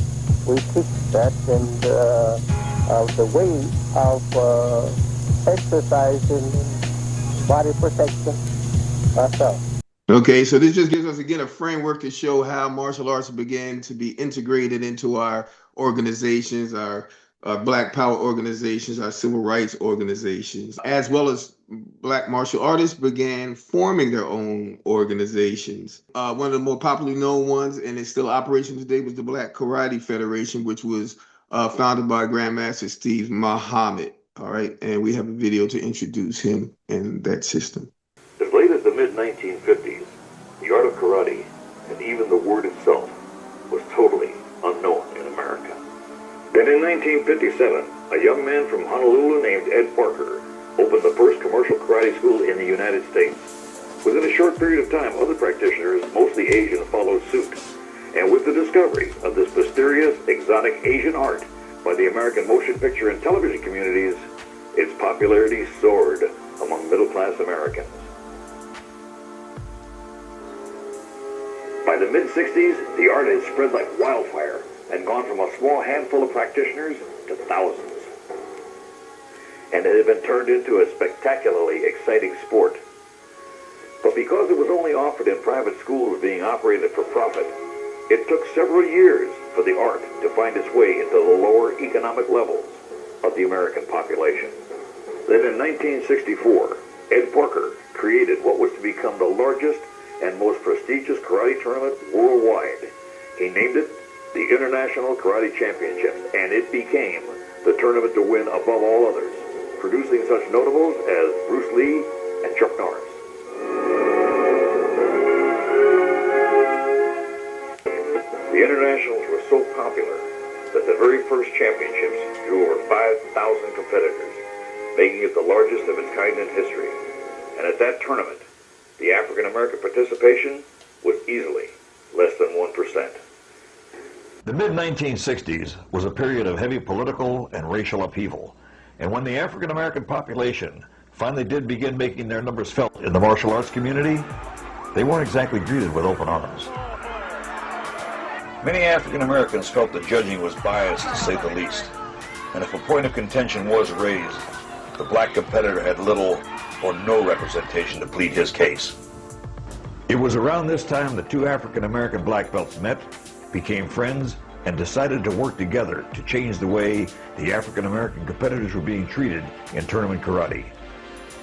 We teach that, and the way of exercising body protection ourselves. Okay, so this just gives us, again, a framework to show how martial arts began to be integrated into our organizations, our Black Power organizations, our civil rights organizations, as well as Black martial artists began forming their own organizations. One of the more popularly known ones, and it's still operational today, was the Black Karate Federation, which was founded by Grandmaster Steve Muhammad. All right, and we have a video to introduce him and that system. As late as the mid-1950s, the art of karate, and even the word itself, was totally unknown in America. Then in 1957, a young man from Honolulu named Ed Parker opened the first commercial karate school in the United States. Within a short period of time, other practitioners, mostly Asian, followed suit. And with the discovery of this mysterious, exotic Asian art, by the American motion picture and television communities, its popularity soared among middle-class Americans. By the mid-60s, the art had spread like wildfire and gone from a small handful of practitioners to thousands. And it had been turned into a spectacularly exciting sport. But because it was only offered in private schools being operated for profit, it took several years for the art to find its way into the lower economic levels of the American population. Then in 1964, Ed Porker created what was to become the largest and most prestigious karate tournament worldwide. He named it the International Karate Championships, and it became the tournament to win above all others, producing such notables as Bruce Lee and Chuck Norris. The internationals were so popular that the very first championships drew over 5,000 competitors, making it the largest of its kind in history. And at that tournament, the African American participation was easily less than 1%. The mid-1960s was a period of heavy political and racial upheaval. And when the African American population finally did begin making their numbers felt in the martial arts community, they weren't exactly greeted with open arms. Many African Americans felt the judging was biased, to say the least. And if a point of contention was raised, the black competitor had little or no representation to plead his case. It was around this time the two African American black belts met, became friends, and decided to work together to change the way the African American competitors were being treated in tournament karate.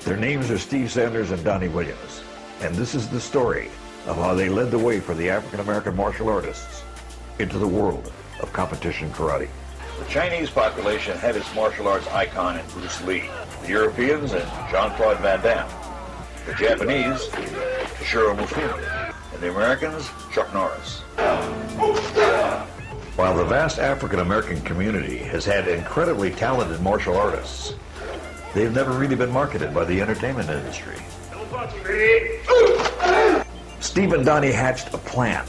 Their names are Steve Sanders and Donnie Williams, and this is the story of how they led the way for the African American martial artists into the world of competition karate. The Chinese population had its martial arts icon in Bruce Lee, the Europeans in Jean-Claude Van Damme, the Japanese, Toshiro Mifune, and the Americans, Chuck Norris. While the vast African American community has had incredibly talented martial artists, they've never really been marketed by the entertainment industry. Steve and Donnie hatched a plan.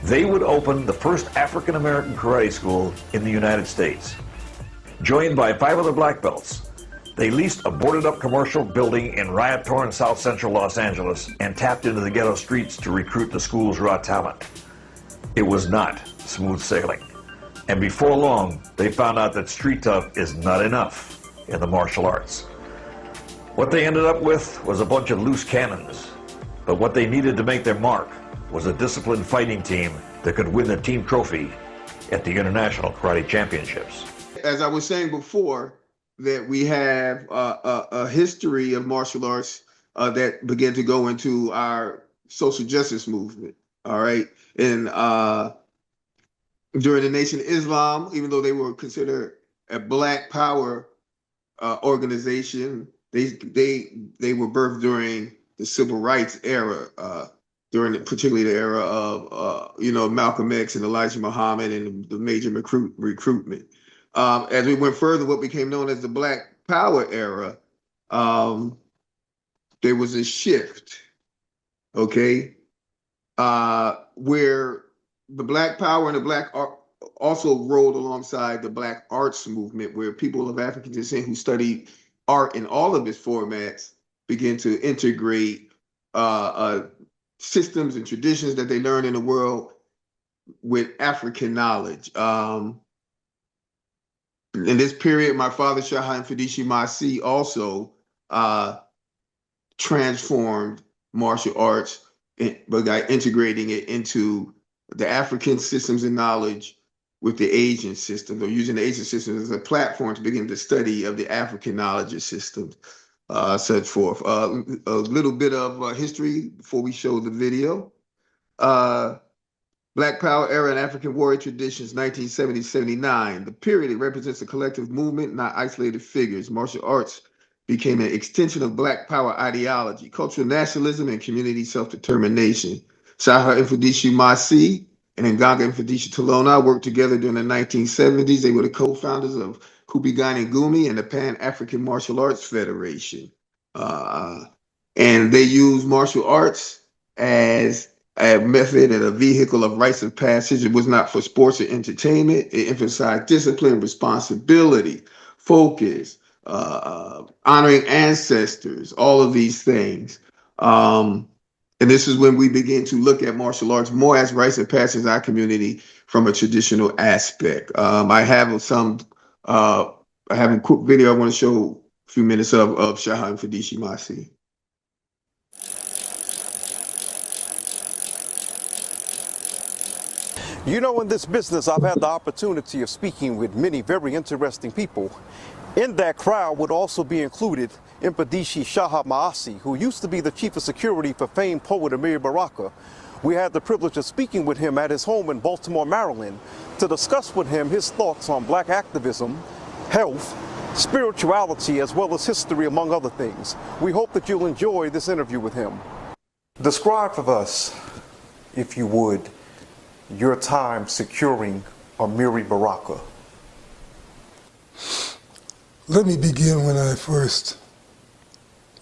They would open the first African American karate school in the United States. Joined by 5 other black belts, they leased a boarded-up commercial building in riot-torn South Central Los Angeles and tapped into the ghetto streets to recruit the school's raw talent. It was not smooth sailing. And before long, they found out that street tough is not enough in the martial arts. What they ended up with was a bunch of loose cannons. But what they needed to make their mark was a disciplined fighting team that could win the team trophy at the International Karate Championships. As I was saying before, that we have a history of martial arts that began to go into our social justice movement, all right? And during the Nation of Islam, even though they were considered a black power organization, they were birthed during the civil rights era, particularly the era of Malcolm X and Elijah Muhammad and the major recruitment. As we went further, what became known as the Black Power era, there was a shift, okay, where the Black Power and the Black Art also rolled alongside the Black Arts movement, where people of African descent who studied art in all of its formats began to integrate systems and traditions that they learned in the world with African knowledge. In this period, my father, Maasi Family Maasi, also transformed martial arts, but by integrating it into the African systems and knowledge with the Asian systems, or using the Asian systems as a platform to begin the study of the African knowledge systems, such forth. A little bit of history before we show the video. Black Power era and African warrior traditions, 1970-79. The period, it represents a collective movement, not isolated figures. Martial arts became an extension of Black Power ideology, cultural nationalism, and community self-determination. Maasi Mfundishi Maasi and Nganga Mfundishi Talona worked together during the 1970s. They were the co-founders of Kupigani Ngumi and the Pan-African Martial Arts Federation. And they used martial arts as a method and a vehicle of rites of passage. It was not for sports or entertainment. It emphasized discipline, responsibility, focus, honoring ancestors, all of these things. And this is when we begin to look at martial arts more as rites of passage in our community from a traditional aspect. I have a quick video I want to show a few minutes of Shaha Mfundishi Maasi. You know, in this business, I've had the opportunity of speaking with many very interesting people. In that crowd would also be included Mfundishi Shaha Maasi, who used to be the chief of security for famed poet Amiri Baraka. We had the privilege of speaking with him at his home in Baltimore, Maryland, to discuss with him his thoughts on black activism, health, spirituality, as well as history, among other things. We hope that you'll enjoy this interview with him. Describe for us, if you would, your time securing Amiri Baraka. Let me begin when I first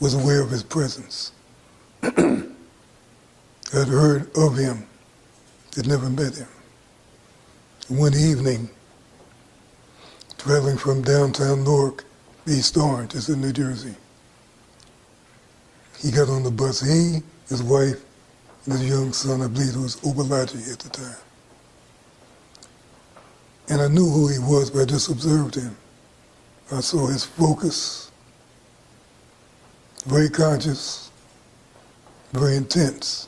was aware of his presence. I'd heard of him, had never met him. One evening, traveling from downtown Newark, East Orange, it's in New Jersey, he got on the bus, he, his wife, and his young son, I believe it was Obalaji at the time. And I knew who he was, but I just observed him. I saw his focus, very conscious, very intense.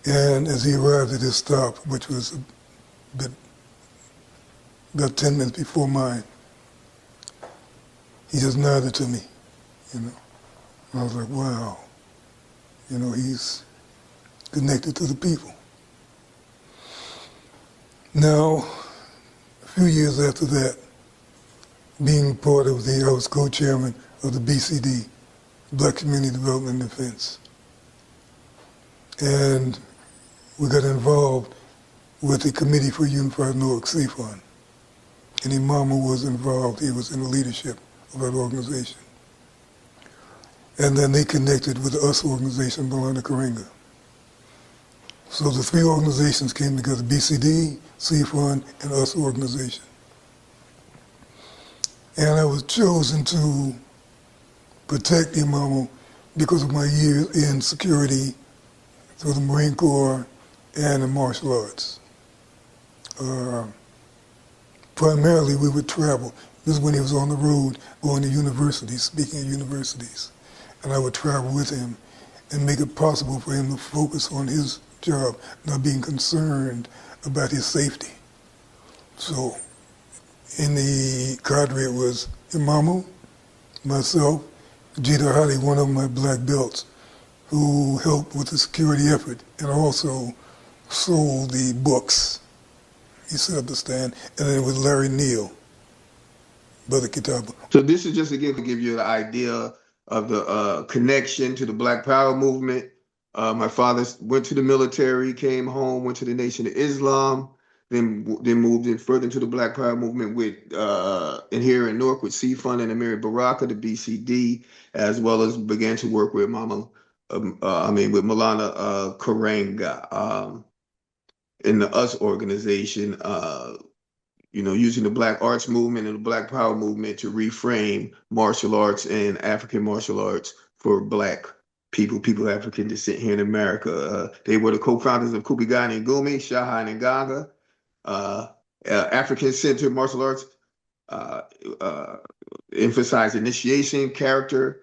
And as he arrived at his stop, which was about 10 minutes before mine, he just nodded to me, you know. And I was like, wow, you know, he's connected to the people. Now, a few years after that, being part of I was co-chairman of the BCD, Black Community Development and Defense. And we got involved with the Committee for Unified Newark CFUN. And Imama was involved, he was in the leadership of that organization. And then they connected with the US organization, Balana Karenga. So the three organizations came together, BCD, CFUN, and US organization. And I was chosen to protect Imamo because of my years in security through the Marine Corps and the martial arts. Primarily, we would travel. This is when he was on the road, going to universities, speaking at universities. And I would travel with him and make it possible for him to focus on his job, not being concerned about his safety. So in the cadre, it was Imamu, myself, Jita Hadi, one of my black belts, who helped with the security effort and also sold the books. He set up the stand, and then it was Larry Neal, Brother Kitaba. So this is just again to give you an idea of the connection to the Black Power movement. My father went to the military, came home, went to the Nation of Islam, then moved in further into the Black Power movement with and here in Newark with CFUN and Amiri Baraka, the BCD, as well as began to work with with Malana Karenga in the US organization, using the Black Arts movement and the Black Power movement to reframe martial arts and African martial arts for Black people of African descent here in America. They were the co-founders of Kupigani and Gumi, Shaha and Nganga, African-centered martial arts, emphasize initiation, character,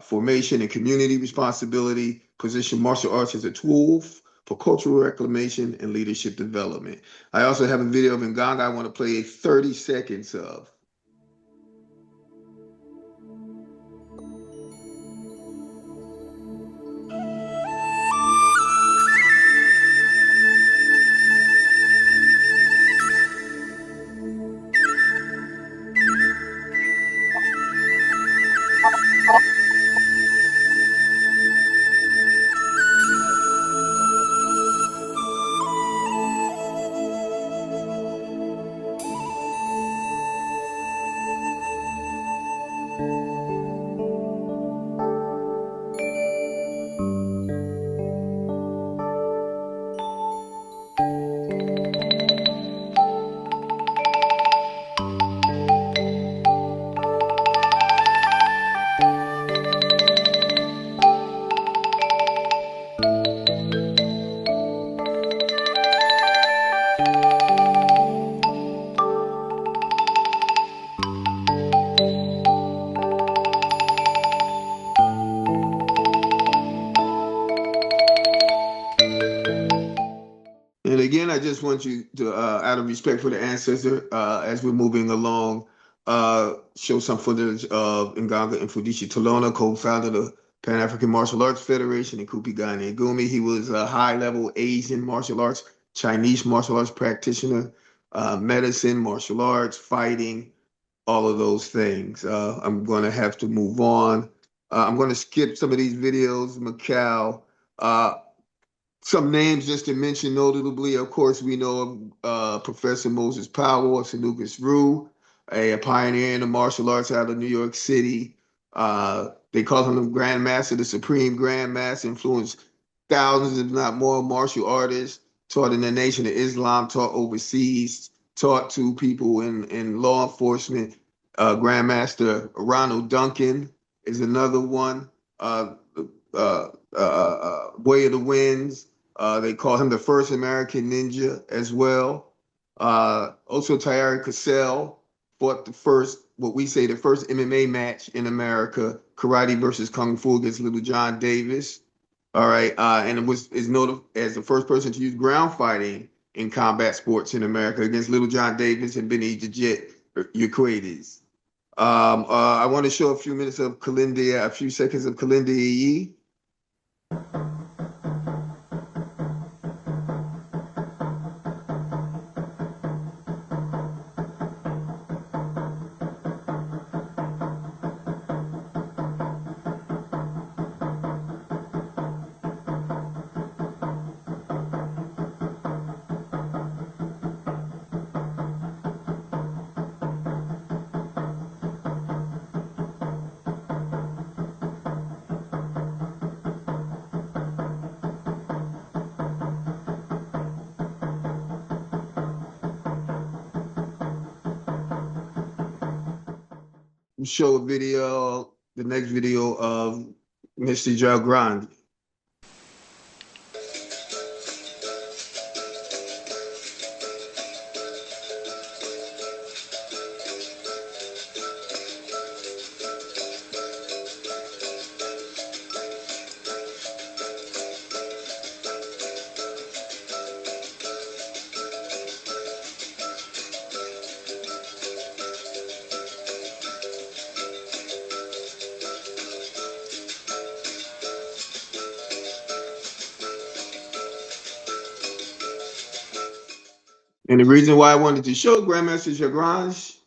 formation, and community responsibility, position martial arts as a tool for cultural reclamation and leadership development. I also have a video of Nganga I want to play 30 seconds of. And again, I just want you to, out of respect for the ancestor, as we're moving along, show some footage of Nganga Mfundishi Talona, co-founder of the Pan-African Martial Arts Federation in Kupigani Ngumi. He was a high-level Asian martial arts, Chinese martial arts practitioner, medicine, martial arts, fighting, all of those things. I'm going to have to move on. I'm going to skip some of these videos. Macau. Some names just to mention notably, of course, we know of Professor Moses Powell of St. Lucas Rue, a pioneer in the martial arts out of New York City. They call him the Grand Master, the Supreme Grand Master, influenced thousands, if not more, martial artists, taught in the Nation of Islam, taught overseas, taught to people in law enforcement. Grandmaster Ronald Duncan is another one. Way of the Winds. They call him the first American ninja as well. Also, Tyree Cassell fought the first, what we say, the first MMA match in America, karate versus kung fu against Little John Davis. All right, and is noted as the first person to use ground fighting in combat sports in America against Little John Davis and Benny the Jet Euclides. I want to show a few minutes of Kalinde, a few seconds of Kalinde Iyi. Show a video, the next video of Mr. Joe Grande. And the reason why I wanted to show Grandmaster Jagrange,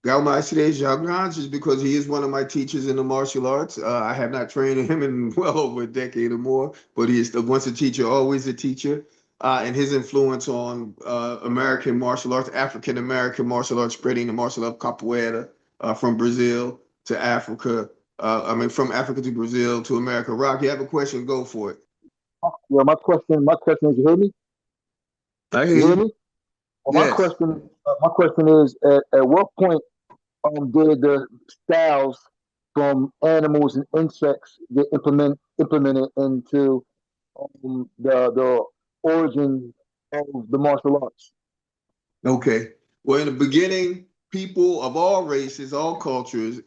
Galmaster Jagrange, is because he is one of my teachers in the martial arts. I have not trained him in well over a decade or more, but he is once a teacher, always a teacher. And his influence on American martial arts, African American martial arts, spreading the martial art capoeira from Brazil to Africa. From Africa to Brazil to America. Rock, you have a question? Go for it. Yeah, my question is, you hear me? I hear you. Me? Well, yes. My question is, at what point did the styles from animals and insects get implemented into the origin of the martial arts? Okay. Well, in the beginning, people of all races, all cultures,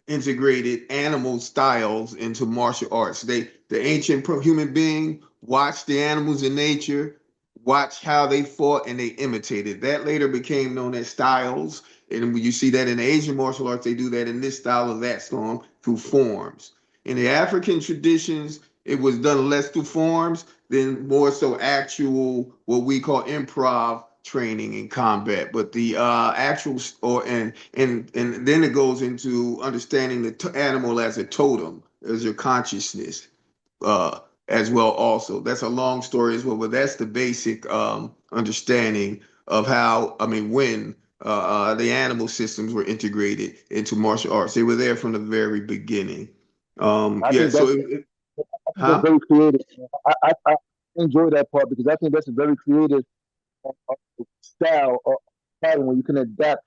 integrated animal styles into martial arts. The ancient human being watched the animals in nature, watched how they fought, and they imitated. That later became known as styles. And when you see that in the Asian martial arts, they do that in this style or that style through forms. In the African traditions, it was done less through forms than more so actual, what we call improv training in combat. But the actual, and then it goes into understanding the animal as a totem, as your consciousness. As well also. That's a long story as well, but that's the basic understanding of how, when the animal systems were integrated into martial arts. They were there from the very beginning. That's very creative. I enjoy that part because I think that's a very creative style or pattern where you can adapt,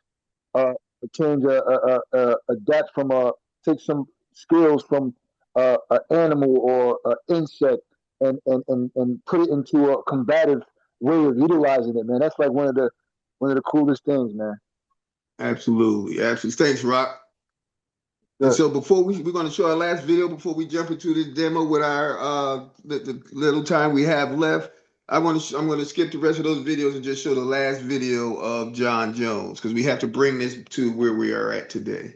change, adapt from, take some skills from an animal or an insect and put it into a combative way of utilizing it, man. That's like one of the coolest things, man. Absolutely. Thanks, Rock. Good. And so before we're going to show our last video before we jump into this demo with our the little time we have left. I'm going to skip the rest of those videos and just show the last video of John Jones, because we have to bring this to where we are at today.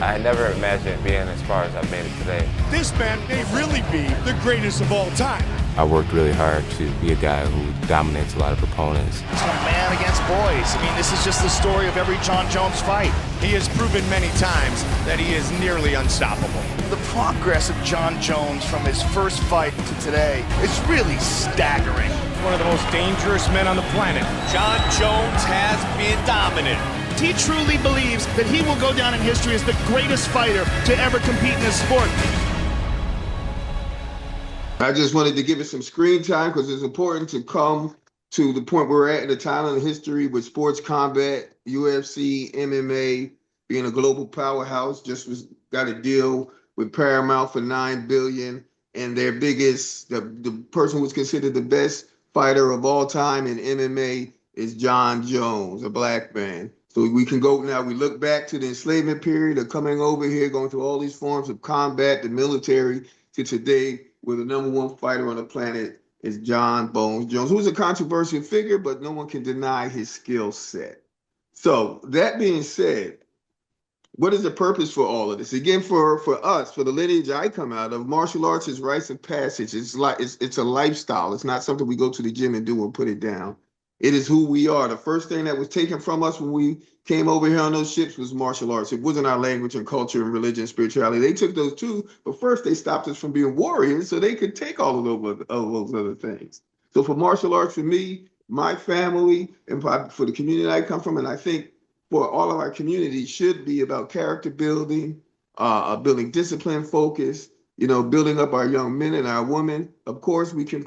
I never imagined being as far as I've made it today. This man may really be the greatest of all time. I worked really hard to be a guy who dominates a lot of opponents. It's a man against boys. I mean, this is just the story of every John Jones fight. He has proven many times that he is nearly unstoppable. The progress of John Jones from his first fight to today is really staggering. One of the most dangerous men on the planet. John Jones has been dominant. He truly believes that he will go down in history as the greatest fighter to ever compete in this sport. I just wanted to give it some screen time because it's important to come to the point where we're at in the time of history with sports combat, UFC, MMA, being a global powerhouse. Just got a deal with Paramount for $9 billion, and their biggest, the person who's considered the best fighter of all time in MMA is John Jones, a black man. So we can go now, we look back to the enslavement period of coming over here, going through all these forms of combat, the military, to today, where the #1 fighter on the planet is John Bones Jones, who's a controversial figure, but no one can deny his skill set. So that being said, what is the purpose for all of this? Again, for us, for the lineage I come out of, martial arts is rites of passage. It's a lifestyle. It's not something we go to the gym and do and put it down. It is who we are. The first thing that was taken from us when we came over here on those ships was martial arts. It wasn't our language and culture and religion and spirituality. They took those too, but first they stopped us from being warriors so they could take all of those other things. So for martial arts, for me, my family, and for the community I come from, and I think for all of our communities, should be about character building, building discipline, focus, building up our young men and our women. Of course, we can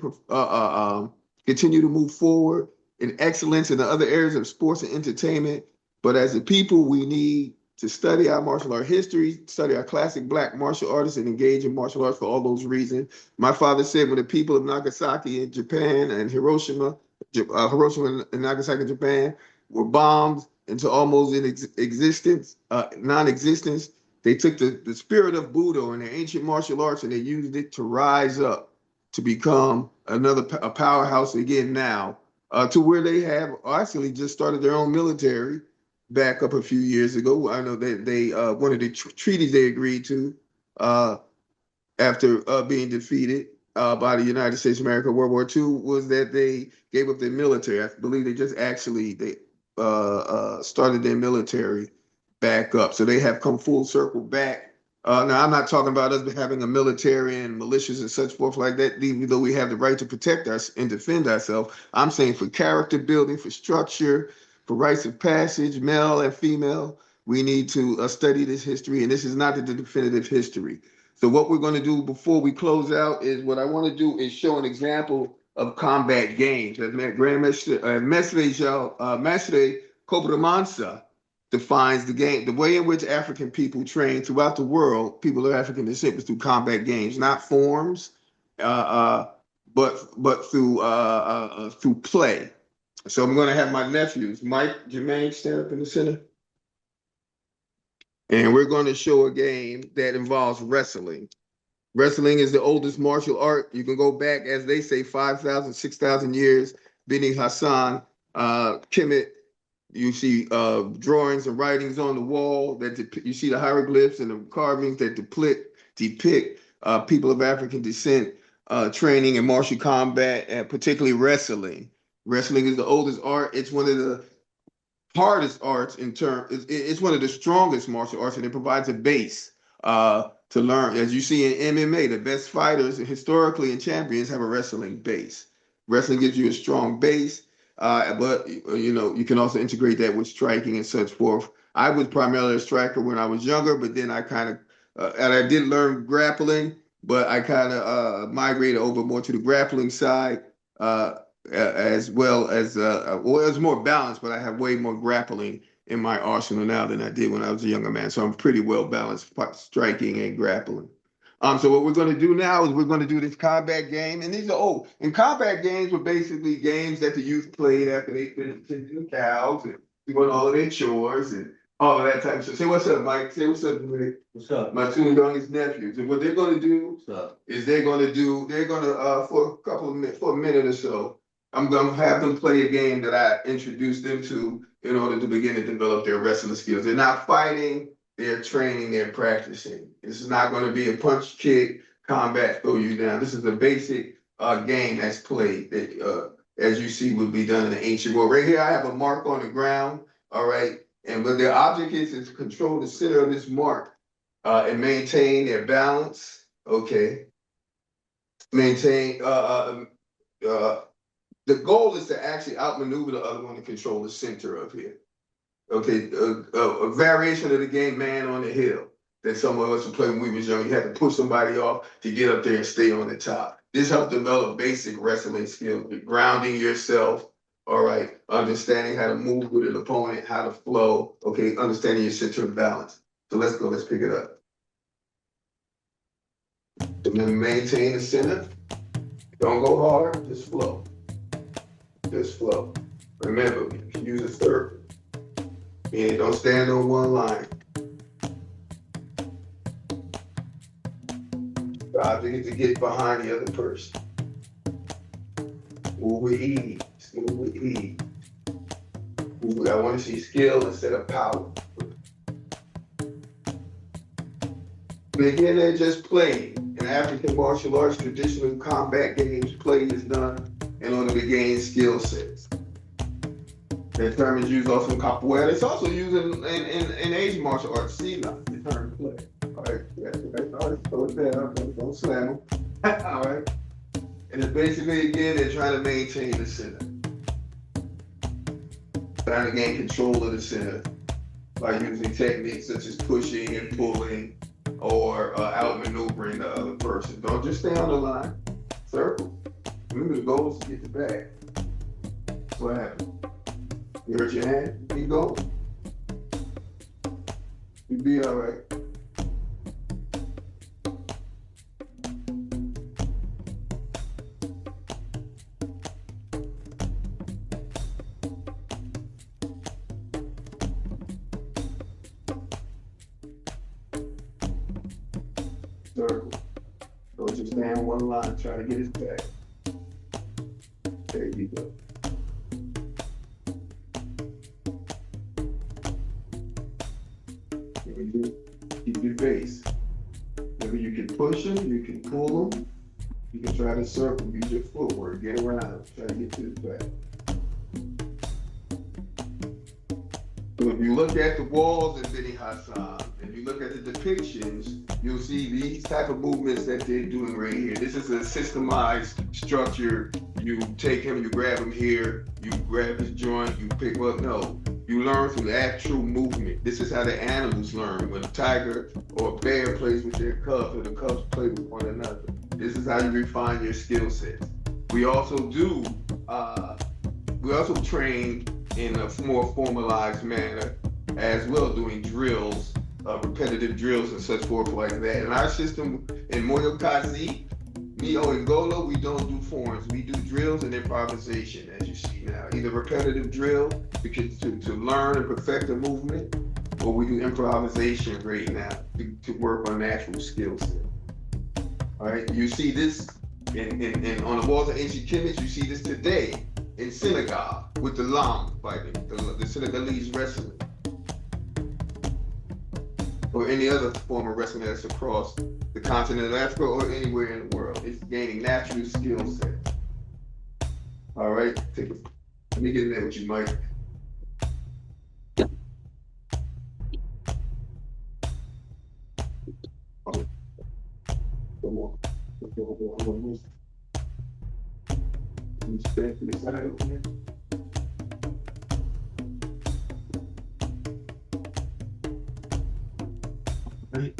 continue to move forward in excellence in the other areas of sports and entertainment. But as a people, we need to study our martial art history, study our classic Black martial artists, and engage in martial arts for all those reasons. My father said when the people of Nagasaki in Japan and Hiroshima and Nagasaki in Japan were bombed into almost non-existence, they took the spirit of Budo and the ancient martial arts and they used it to rise up to become a powerhouse again now, to where they have actually just started their own military back up a few years ago. I know that they one of the treaties they agreed to after being defeated by the United States of America, World War II, was that they gave up their military. I believe they just actually started their military back up. So they have come full circle back. Now, I'm not talking about us having a military and militias and such forth like that, even though we have the right to protect us and defend ourselves. I'm saying for character building, for structure, for rites of passage, male and female, we need to study this history, and this is not the definitive history. So what we're going to do before we close out is what I want to do is show an example of combat games. As Grandmaster Mestre Cobramansa defines the game, the way in which African people train throughout the world, people of African descent, was through combat games, not forms, but through play. So I'm going to have my nephews, Mike, Jermaine, stand up in the center. And we're going to show a game that involves wrestling. Wrestling is the oldest martial art. You can go back, as they say, 5,000, 6,000 years. Beni Hassan, Kemet, you see drawings and writings on the wall that you see the hieroglyphs and the carvings that depict people of African descent training in martial combat, and particularly wrestling. Wrestling is the oldest art. It's one of the hardest arts it's one of the strongest martial arts, and it provides a base to learn. As you see in MMA, the best fighters historically and champions have a wrestling base. Wrestling gives you a strong base, but you can also integrate that with striking and such forth. I was primarily a striker when I was younger, but then I kind of, and I did learn grappling, but I kind of migrated over more to the grappling side. As well as it was more balanced, but I have way more grappling in my arsenal now than I did when I was a younger man. So I'm pretty well balanced, striking and grappling. So what we're going to do now is we're going to do this combat game, and these are old. And combat games were basically games that the youth played after they finished tending the cows and doing all of their chores and all of that type of stuff. Say what's up, Mike. Say what's up, Rick. What's up? My two youngest nephews. And what they're gonna do is they're gonna for a minute or so, I'm gonna have them play a game that I introduced them to in order to begin to develop their wrestling skills. They're not fighting, they're training, they're practicing. This is not gonna be a punch, kick, combat, throw you down. This is a basic game that's played that as you see would be done in the ancient world. Right here I have a mark on the ground, all right? And what their object is to control the center of this mark and maintain their balance, okay? Maintain, the goal is to actually outmaneuver the other one to control the center of here. Okay, a variation of the game, man on the hill, that some of us would play when we was young. You had to push somebody off to get up there and stay on the top. This helped develop basic wrestling skills, grounding yourself, all right, understanding how to move with an opponent, how to flow, okay, understanding your center of balance. So let's go, let's pick it up. And then maintain the center. Don't go hard, just flow. Just flow. Remember, you can use a circle. Meaning don't stand on one line. The object is to get behind the other person. Move with ease. Move with ease. I want to see skill instead of power. And again, they're just playing. In African martial arts, traditional combat games, play is done in order to gain skill sets. That term is used also in capoeira. It's also used in Asian martial arts. See now, the term play. All right, all right, throw it down. Don't slam them. All right. And it's basically, again, they're trying to maintain the center. Trying to gain control of the center by using techniques such as pushing and pulling or outmaneuvering the other person. Don't just stay on the line. Circle. Remember, the goal is to get the bag. What happened? You hurt your hand? Keep going. You'll be all right. Circle. Don't just stay on one line. Try to get his back. There you go. Keep your base. Maybe you can push them, you can pull them, you can try to circle, use your footwork, get around, try to get to the back. So if you look at the walls in Beni Hassan, if you look at the depictions, you'll see these type of movements that they're doing right here. This is a systemized structure. You take him, you grab him here, you grab his joint, you pick him up. No, you learn through actual movement. This is how the animals learn. When a tiger or a bear plays with their cubs, or the cubs play with one another. This is how you refine your skill sets. We also train in a more formalized manner as well, doing drills, repetitive drills and such forth like that. In our system, in Moyo Kazi, Mio and Gola, we don't do forms. We do drills and improvisation, as you see now. Either repetitive drill to learn and perfect a movement, or we do improvisation right now to work on natural skill set. All right, you see this in on the walls of ancient Kemet. You see this today in Senegal with the Lam fighting, the Senegalese wrestling, or any other form of wrestling that's across the continent of Africa or anywhere in the world. It's gaining natural skill sets. All right, let me get in there with you, Mike. Come on. Let me stand to the side over here. Right.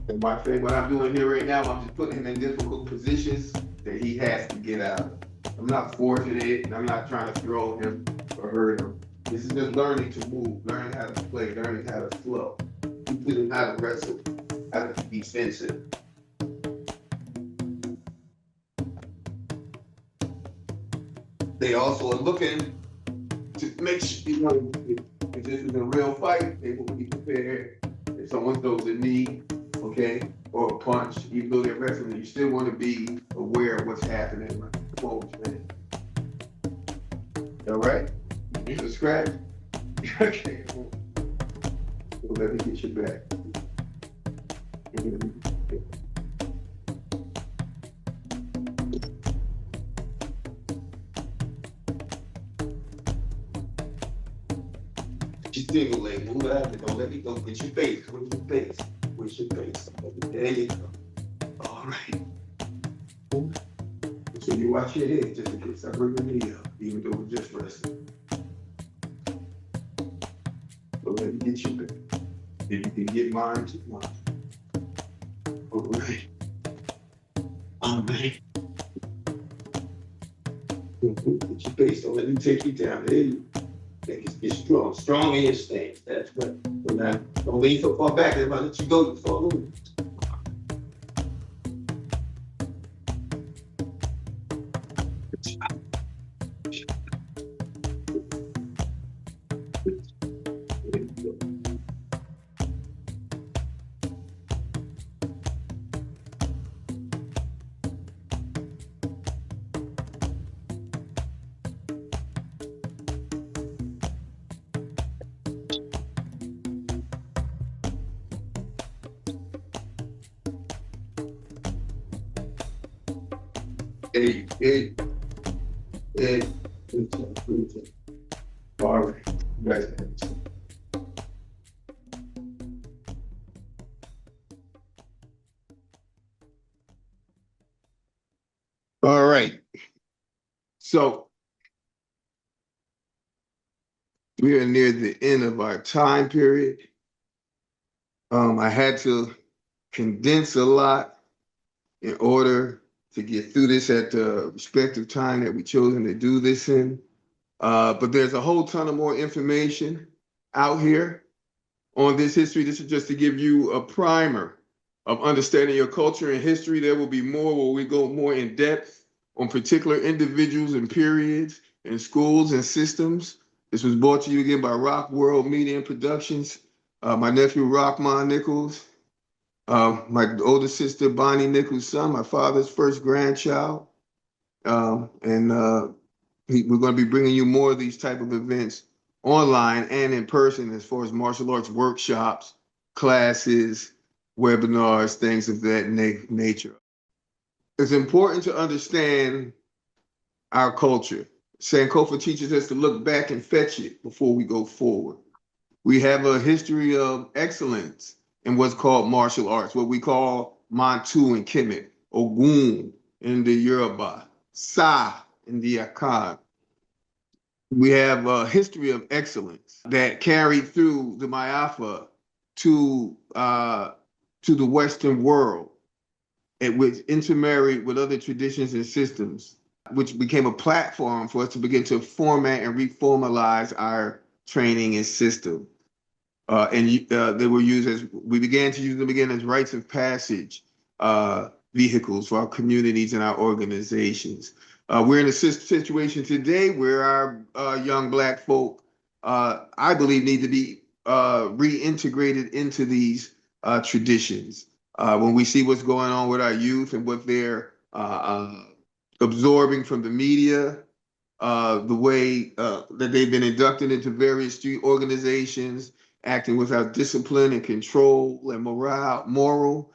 And my thing, what I'm doing here right now, I'm just putting him in difficult positions that he has to get out of. I'm not forcing it, and I'm not trying to throw him or hurt him. This is just learning to move, learning how to play, learning how to flow, learning how to wrestle, how to be defensive. They also are looking to make sure, if this was a real fight, they would be prepared. If someone throws a knee, okay, or a punch, even though they're wrestling, you still want to be aware of what's happening. Come on, man. All right? Here's a scratch. Okay. So let me get you back. She's still like, move out of it. Don't let me go. Get your face. Where's your face? Where's your face? There you go. All right. So you watch your head just in case I bring the knee up, even though we're just wrestling. So let me get you back. If you can get mine, get mine. All right. All right. Get your face. Don't let me take you down. There you go. Get strong. Strong in your stance. That's right. So now, don't lean so far back. If I let you go, you fall over. Hey. All right. You guys have it. All right. So we are near the end of our time period. I had to condense a lot in order to get through this at the respective time that we chosen to do this in. But there's a whole ton of more information out here on this history. This is just to give you a primer of understanding your culture and history. There will be more where we go more in depth on particular individuals and periods and schools and systems. This was brought to you again by Rockworld Media and Productions. My nephew, Rockman Nichols. My older sister, Bonnie Nichols' son, my father's first grandchild. We're going to be bringing you more of these type of events online and in person as far as martial arts workshops, classes, webinars, things of that nature. It's important to understand our culture. Sankofa teaches us to look back and fetch it before we go forward. We have a history of excellence in what's called martial arts, what we call Mantu and Kemet, Ogun in the Yoruba, Sa in the Akan. We have a history of excellence that carried through the Mayafa to the Western world, and which intermarried with other traditions and systems, which became a platform for us to begin to format and reformalize our training and system. They were used as, we began to use them again as rites of passage vehicles for our communities and our organizations. We're in a situation today where our young Black folk, I believe, need to be reintegrated into these traditions. When we see what's going on with our youth and what they're absorbing from the media, the way that they've been inducted into various street organizations, acting without discipline and control and moral.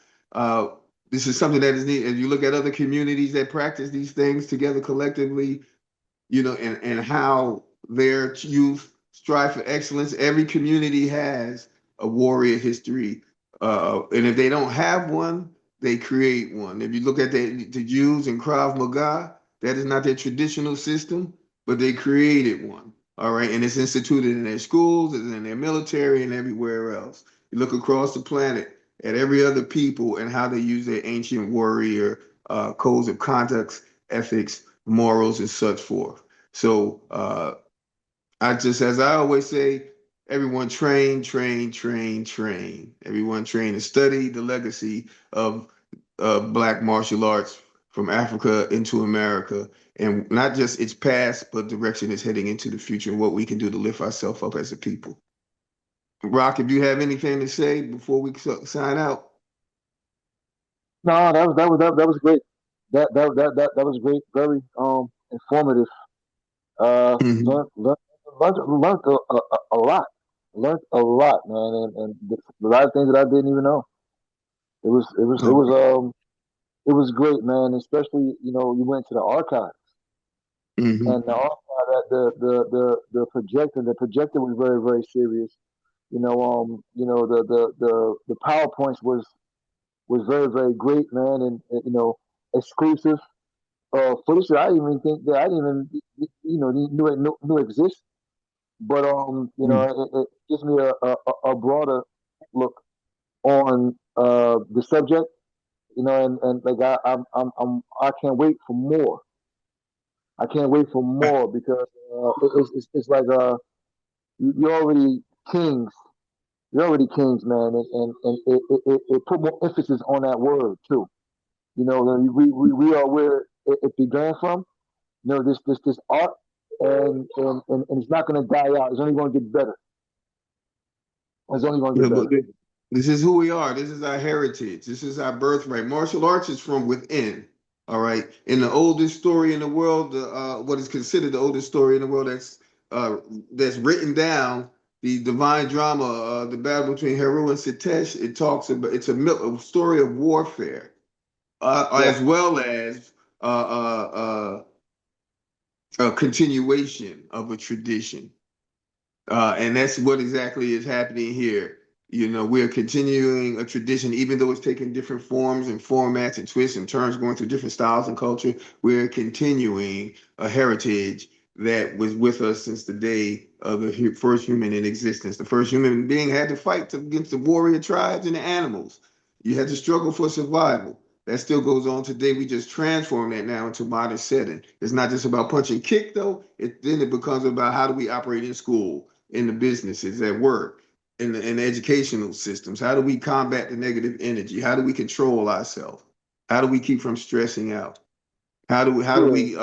This is something that is needed. As you look at other communities that practice these things together collectively, and how their youth strive for excellence. Every community has a warrior history. And if they don't have one, they create one. If you look at the Jews in Krav Maga, that is not their traditional system, but they created one. All right, and it's instituted in their schools, it's in their military, and everywhere else. You look across the planet at every other people and how they use their ancient warrior codes of conduct, ethics, morals, and such forth. So as I always say, everyone train. Everyone train and study the legacy of Black martial arts from Africa into America, and not just its past, but direction it's heading into the future and what we can do to lift ourselves up as a people. Rock, if you have anything to say before we sign out. No, that was great. That was great. Very informative. Learned a lot. Learned a lot, man, and a lot of things that I didn't even know. It was great, man. Especially, you went to the archives, and the archive, the projector was very, very serious. The PowerPoints was very, very great, man, and exclusive footage that I didn't even think that I didn't even knew exist. But it gives me a broader look on the subject, and like I can't wait for more. I can't wait for more because it's like you're already kings. You're already kings, man, and it put more emphasis on that word too. We are where it began from. This art, and it's not going to die out. It's only going to get better. It's only going to get better. This is who we are. This is our heritage. This is our birthright. Martial arts is from within. All right. In the oldest story in the world, what is considered the oldest story in the world that's written down, the divine drama, the battle between Heru and Sitesh, it talks about it's a story of warfare, as well as a continuation of a tradition. And that's what exactly is happening here. We're continuing a tradition, even though it's taking different forms and formats and twists and turns, going through different styles and culture. We're continuing a heritage that was with us since the day of the first human in existence. The first human being had to fight against the warrior tribes and the animals. You had to struggle for survival. That still goes on today. We just transform that now into modern setting. It's not just about punch and kick, though. Then it becomes about how do we operate in school, in the businesses, at work, in the educational systems. How do we combat the negative energy? How do we control ourselves? How do we keep from stressing out? How do we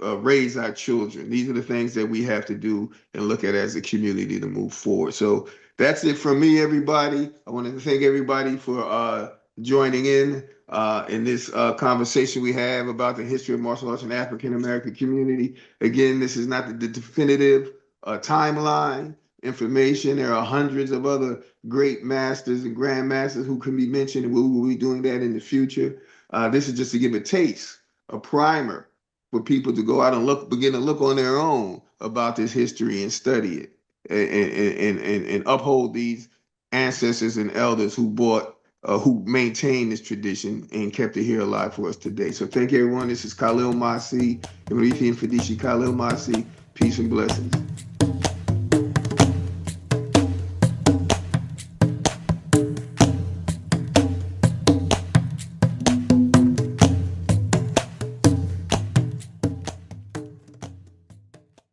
raise our children? These are the things that we have to do and look at as a community to move forward. So that's it from me, everybody. I want to thank everybody for joining in this conversation we have about the history of martial arts in the African American community. Again, this is not the definitive timeline information. There are hundreds of other great masters and grandmasters who can be mentioned, and we will be doing that in the future. This is just to give a taste, a primer for people to go out and begin to look on their own about this history and study it and uphold these ancestors and elders who maintained this tradition and kept it here alive for us today. So thank you, everyone. This is Khalil Maasi, Mrithi Mfundishi Khalil Maasi. Peace and blessings.